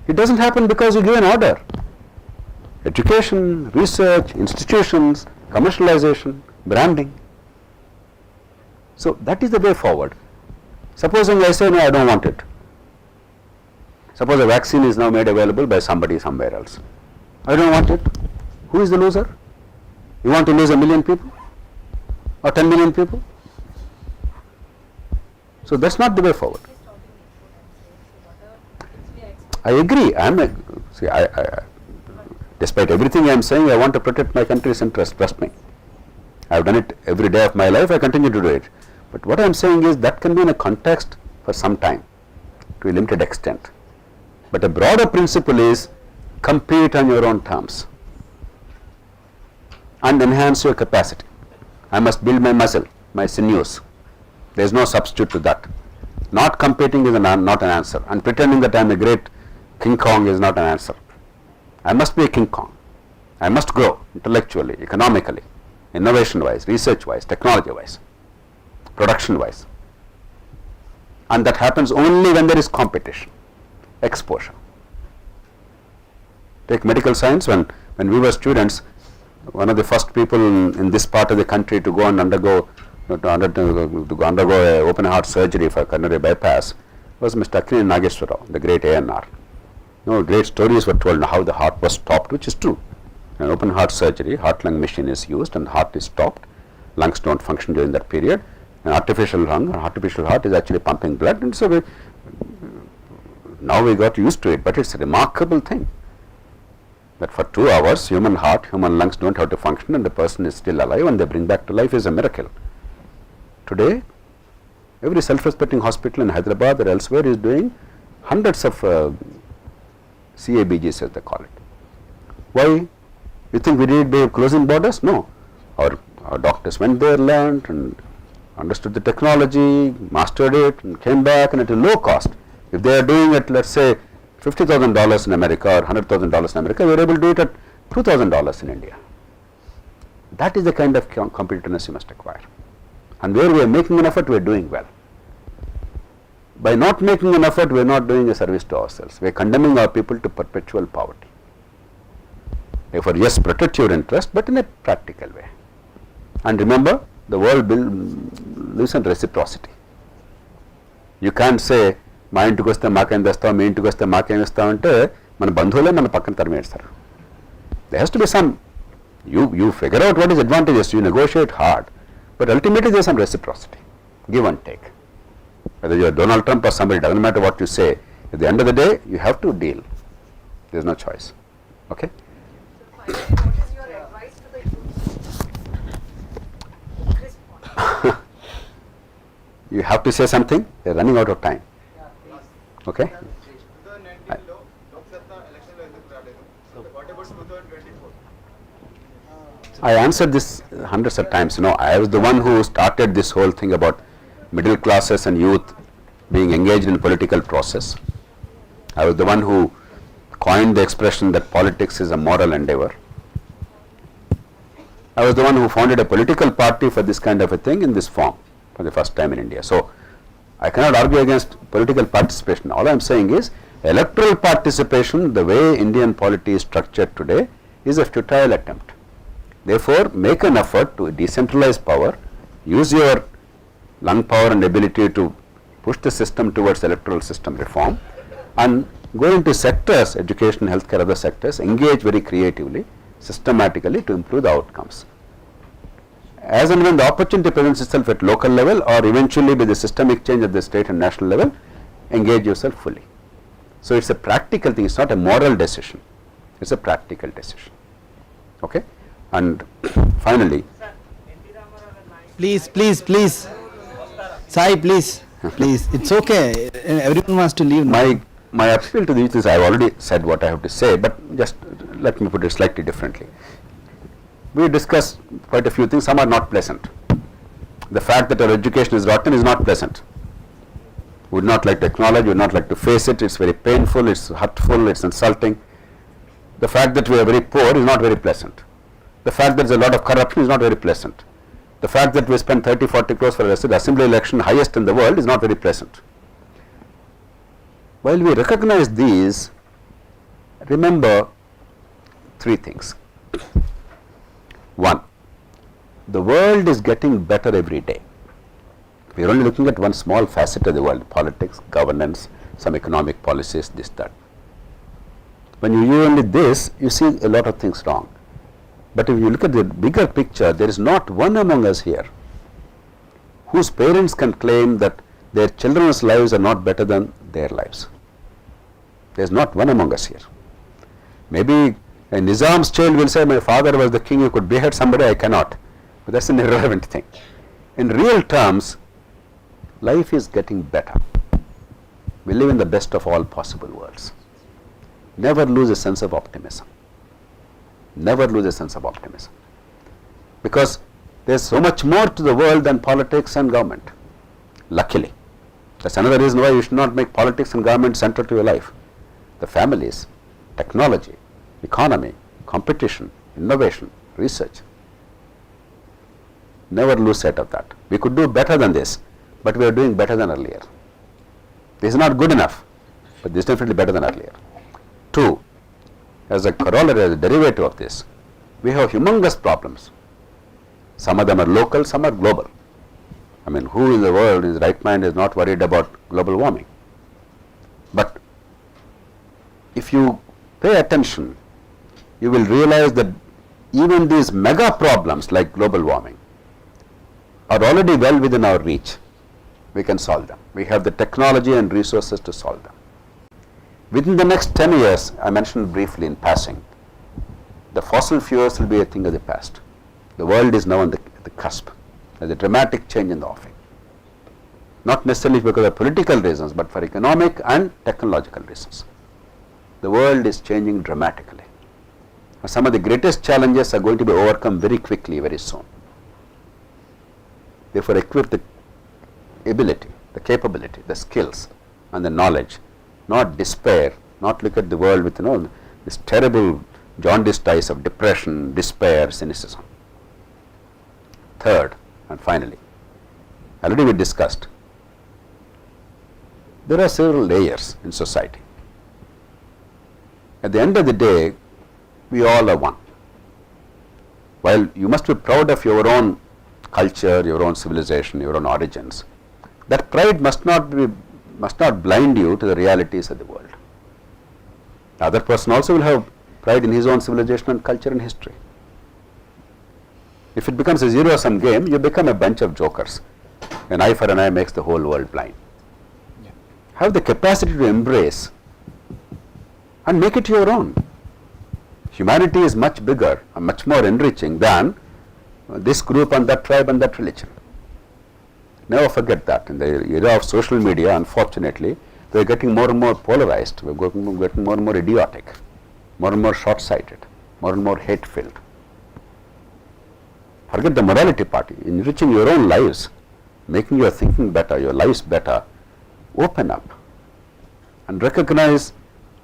It doesn't happen because you give an order. Education, research, institutions, commercialization, branding. So that is the way forward. Supposing I say, no, I don't want it. Suppose a vaccine is now made available by somebody somewhere else. I don't want it. Who is the loser? You want to lose 1 million people? Or 10 million people? So that's not the way forward. I agree. Despite everything I am saying, I want to protect my country's interest, trust me. I have done it every day of my life, I continue to do it. But what I am saying is that can be in a context for some time, to a limited extent. But a broader principle is compete on your own terms and enhance your capacity. I must build my muscle, my sinews. There is no substitute to that. Not competing is not an answer, and pretending that I am a great King Kong is not an answer. I must be a King Kong. I must grow intellectually, economically, innovation-wise, research-wise, technology-wise, production-wise. And that happens only when there is competition, exposure. Take medical science. When we were students, one of the first people in this part of the country to go and undergo a open heart surgery for coronary bypass was Mr. Akini Nageswara, the great ANR. Great stories were told how the heart was stopped, which is true. In open heart surgery, heart-lung machine is used and the heart is stopped. Lungs don't function during that period. An artificial lung or artificial heart is actually pumping blood, and so now we got used to it, but it's a remarkable thing that for 2 hours human heart, human lungs don't have to function and the person is still alive and they bring back to life is a miracle. Today, every self-respecting hospital in Hyderabad or elsewhere is doing hundreds of CABGs, as they call it. Why? You think we did it by closing borders? No. Our Our doctors went there, learned and understood the technology, mastered it and came back, and at a low cost. If they are doing it, let's say $50,000 in America or $100,000 in America, we are able to do it at $2,000 in India. That is the kind of competitiveness you must acquire. And where we are making an effort, we are doing well. By not making an effort, we are not doing a service to ourselves. We are condemning our people to perpetual poverty. Therefore, yes, protect your interest, but in a practical way. And remember, the world lives on reciprocity. You can't say, మా ఇంటికి వస్తే మాకేం తెస్తావు, మీ ఇంటికి వస్తే మాకేం ఇస్తావు అంటే మన బంధువులే మన పక్కన తరిమేస్తారు. There has to be some, you figure out what is advantageous, you negotiate hard, but ultimately there is some reciprocity, give and take. Whether you are Donald Trump or somebody, doesn't matter what you say, at the end of the day, you have to deal. There is no choice. Okay? You have to say something, they are running out of time. Okay? I answered this hundreds of times. I was the one who started this whole thing about middle classes and youth being engaged in political process. I was the one who coined the expression that politics is a moral endeavor. I was the one who founded a political party for this kind of a thing in this form for the first time in India. So I cannot argue against political participation. All I am saying is electoral participation, the way Indian polity is structured today, is a futile attempt. Therefore, make an effort to decentralize power, use your lung power and ability to push the system towards electoral system reform, and go into sectors, education, healthcare, other sectors, engage very creatively, systematically to improve the outcomes. As and when the opportunity presents itself at local level or eventually with the systemic change at the state and national level, engage yourself fully. So it's a practical thing, it's not a moral decision, it's a practical decision. Okay? And finally, Please. Sai, please. It's okay. Everyone wants to leave now. my appeal to the youth is, I have already said what I have to say, but just let me put it slightly differently. We discussed quite a few things, some are not pleasant. The fact that our education is rotten is not pleasant. We would not like to acknowledge, we would not like to face it, it's very painful, it's hurtful, it's insulting. The fact that we are very poor is not very pleasant. The fact that there is a lot of corruption is not very pleasant. The fact that we spend 30-40 crores for an assembly election, highest in the world, is not very pleasant. While we recognize these, remember three things. One, the world is getting better every day. We are only looking at one small facet of the world, politics, governance, some economic policies, this, that. When you use only this, you see a lot of things wrong. But if you look at the bigger picture, there is not one among us here whose parents can claim that their children's lives are not better than their lives. There is not one among us here. Maybe a Nizam's child will say, my father was the king who could behead somebody, I cannot. But that's an irrelevant thing. In real terms, life is getting better. We live in the best of all possible worlds. Never lose a sense of optimism. Never lose a sense of optimism. Because there is so much more to the world than politics and government. Luckily. That's another reason why you should not make politics and government central to your life. The families, technology, economy, competition, innovation, research. Never lose sight of that. We could do better than this, but we are doing better than earlier. This is not good enough, but this is definitely better than earlier. Two, as a corollary, as a derivative of this, we have humongous problems. Some of them are local, some are global. I mean, who in the world in his right mind is not worried about global warming? But if you pay attention, you will realize that even these mega problems like global warming are already well within our reach. We can solve them. We have the technology and resources to solve them. Within the next 10 years, I mentioned briefly in passing, the fossil fuels will be a thing of the past. The world is now on the cusp. There is a dramatic change in the offing. Not necessarily because of political reasons, but for economic and technological reasons. The world is changing dramatically. Some of the greatest challenges are going to be overcome very quickly, very soon. therefore equip the ability, the capability, the skills and the knowledge, not despair, not look at the world with this terrible jaundiced eyes of depression, despair, cynicism. Third and finally, already we discussed, there are several layers in society. At the end of the day, we all are one. While you must be proud of your own culture, your own civilization, your own origins, that pride must not blind you to the realities of the world. The other person also will have pride in his own civilization and culture and history. If it becomes a zero-sum game, you become a bunch of jokers. An eye for an eye makes the whole world blind. Yeah. Have the capacity to embrace and make it your own. Humanity is much bigger and much more enriching than this group and that tribe and that religion. Never forget that. In the era of social media, unfortunately, we are getting more and more polarized. We are getting more and more idiotic, more and more short-sighted, more and more hate-filled. Forget the morality part. Enriching your own lives, making your thinking better, your lives better. Open up and recognize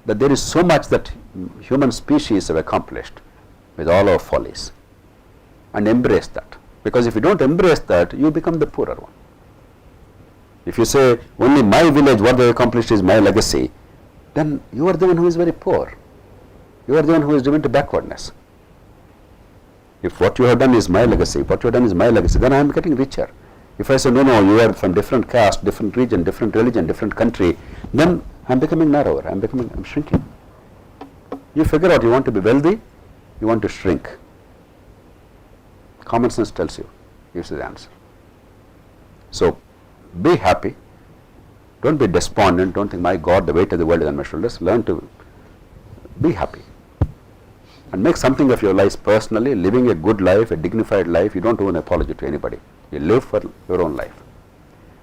that there is so much that human species have accomplished with all our follies, and embrace that. Because if you don't embrace that, you become the poorer one. If you say only my village, what they accomplished is my legacy, then you are the one who is very poor. You are the one who is driven to backwardness. If what you have done is my legacy, then I am getting richer. If I say no, you are from different caste, different region, different religion, different country, then I am becoming narrower, I am shrinking. You figure out, you want to be wealthy, you want to shrink. Common sense tells you, gives you the answer. So, be happy. Don't be despondent. Don't think, my God, the weight of the world is on my shoulders. Learn to be happy and make something of your life personally, living a good life, a dignified life. You don't owe an apology to anybody. You live for your own life.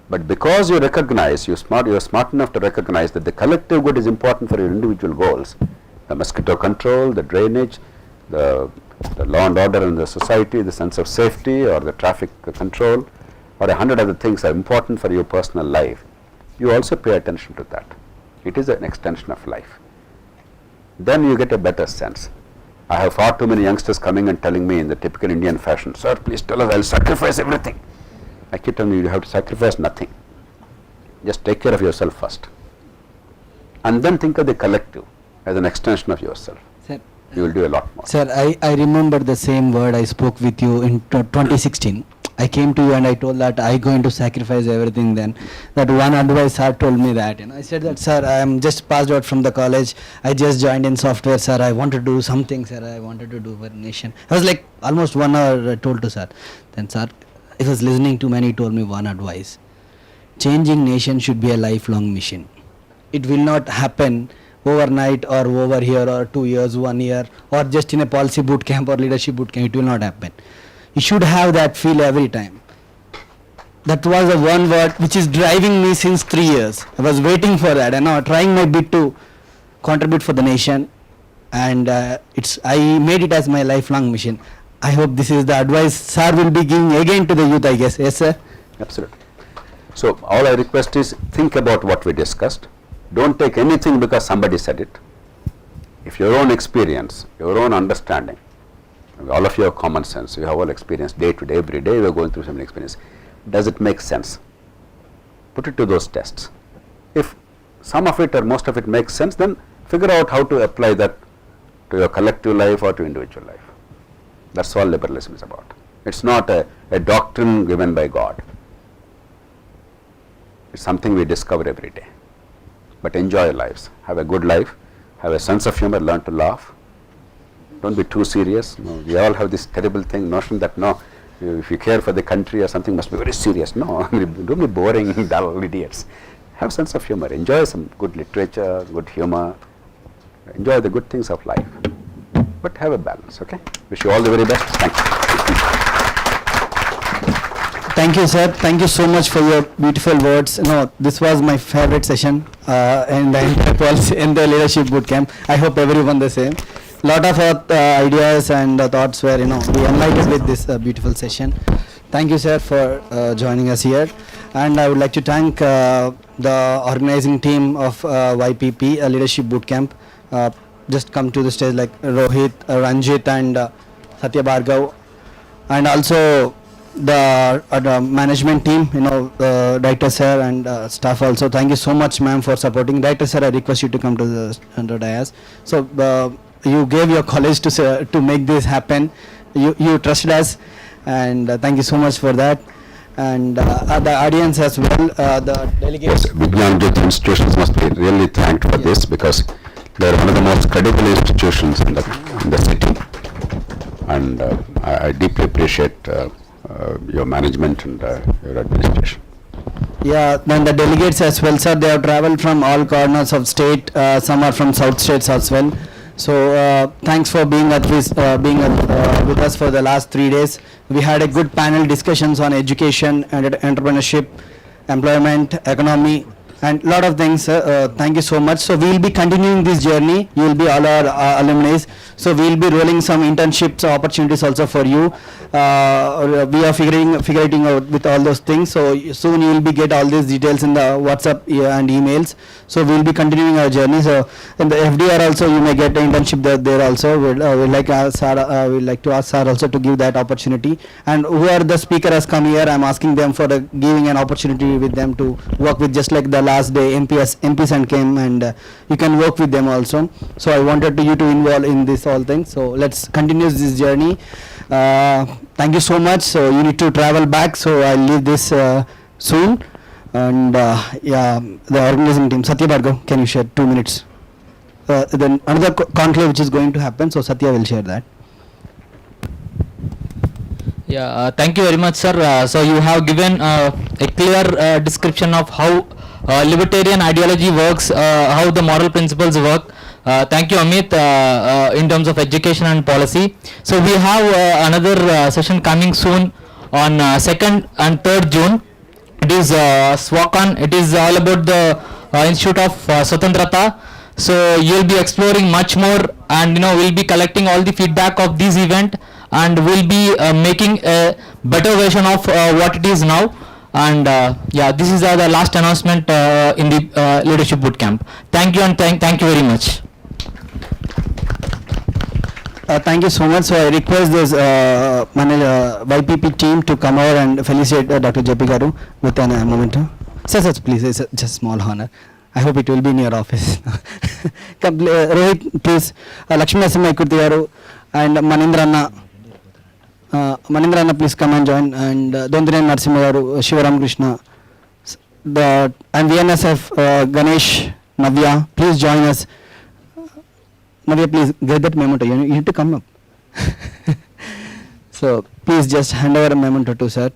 But because you recognize, you are smart enough to recognize that the collective good is important for your individual goals. The mosquito control, the drainage, the law and order in the society, the sense of safety, or the traffic control, or 100 other things are important for your personal life. You also pay attention to that. It is an extension of life. Then you get a better sense. I have far too many youngsters coming and telling me in the typical Indian fashion, sir, please tell us, I will sacrifice everything. I keep telling you, you have to sacrifice nothing. Just take care of yourself first. And then think of the collective as an extension of yourself. Sir, you will do a lot more. Sir, I remember the same word I spoke with you in 2016. I came to you and I told that I going to sacrifice everything then. That one advice sir told me that. I said that, sir, I am just passed out from the college. I just joined in software, sir. I want to do something, sir. I wanted to do for nation. I was like almost 1 hour I told to sir. Then sir, I was listening to me and he told me one advice. Changing nation should be a lifelong mission. It will not happen overnight or over here or 2 years, 1 year, or just in a policy boot camp or leadership boot camp. It will not happen. You should have that feel every time. That was the one word which is driving me since 3 years. I was waiting for that and now trying my bit to contribute for the nation, and I made it as my lifelong mission. I hope this is the advice sir will be giving again to the youth, I guess. Yes, sir? Absolutely. So all I request is, think about what we discussed. Don't take anything because somebody said it. If your own experience, your own understanding, all of you have common sense, you have all experience day to day, every day we are going through some experience. Does it make sense? Put it to those tests. If some of it or most of it makes sense, then figure out how to apply that to your collective life or to individual life. That's all liberalism is about. It's not a doctrine given by God. It's something we discover every day. But enjoy your lives. Have a good life. Have a sense of humor. Learn to laugh. Don't be too serious. No, we all have this terrible notion that if you care for the country or something must be very serious. No, don't be boring, dull idiots. Have sense of humor. Enjoy some good literature, good humor. Enjoy the good things of life. But have a balance, okay? Wish you all the very best. Thank you. Thank you, sir. Thank you so much for your beautiful words. No, this was my favorite session in the leadership boot camp. I hope everyone the same. Lot of ideas and thoughts were, we enlightened with this beautiful session. Thank you, sir, for joining us here. And I would like to thank the organizing team of YPP Leadership Bootcamp. Just come to the stage like Rohit, Ranjit and Satya Bhargav. And also the management team, Director sir and staff also. Thank you so much, ma'am, for supporting. Director sir, I request you to come to the dais. So you gave your college to make this happen. You trusted us, and thank you so much for that. And the audience as well, the delegates. Vigyan Jyoti institutions must be really thanked for this, because they are one of the most credible institutions in the city. And I deeply appreciate your management and your administration. Yeah, then the delegates as well, sir, they have traveled from all corners of state, some are from south states as well. So thanks for being with us for the last 3 days. We had a good panel discussions on education and entrepreneurship, employment, economy, and lot of things. Thank you so much. So we will be continuing this journey. You will be all our alumni. So we will be rolling some internships opportunities also for you. We are figuring out with all those things. So soon you will be get all these details in the WhatsApp and emails. So we will be continuing our journey. So in the FDR also you may get an internship there also. We'd like to ask Sir also to give that opportunity. And whoever the speaker has come here, I'm asking them for giving an opportunity with them to work with, just like the last day MPs and came, and you can work with them also. So I wanted you to involve in this all things. So let's continue this journey. Thank you so much. So you need to travel back, so I'll leave this soon. And yeah, the organizing team, Satya Bhargav, can you share 2 minutes? Then another conclave which is going to happen, so Satya will share that. Yeah, thank you very much, sir. So you have given a clear description of how libertarian ideology works, how the moral principles work. Thank you, Amit, in terms of education and policy. So we have another session coming soon on 2nd and 3rd June. It is SWACON. It is all about the Institute of Swatantrata. So you will be exploring much more, and we'll be collecting all the feedback of this event, and we'll be making a better version of what it is now. And yeah, this is the last announcement in the Leadership Bootcamp. Thank you, and thank you very much. Thank you so much. So I request this YPP team to come over and felicitate Dr. JP Garu with a memento. Sir, please, it's just small honor. I hope it will be in your office. Come, Rohit, please. Lakshmi Narasimha Kurti Garu and Manindra Anna, please come and join. And Dondrine Narasimha Garu, Shivaram Krishna. And VNSF Ganesh, Navya, please join us. Navya, please get that memento. You need to come up. So please just hand over a memento to sir.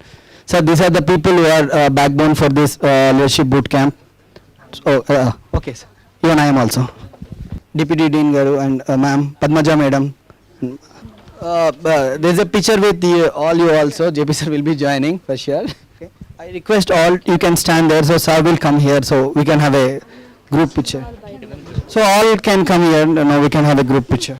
Sir, these are the people who are backbone for this leadership boot camp. So, okay, sir. Even I am also. Deputy Dean Garu and ma'am, Padmaja madam. There's a picture with all you also. JP sir will be joining for sure. Okay. I request all you can stand there, so sir will come here so we can have a group picture. So all can come here, now we can have a group picture.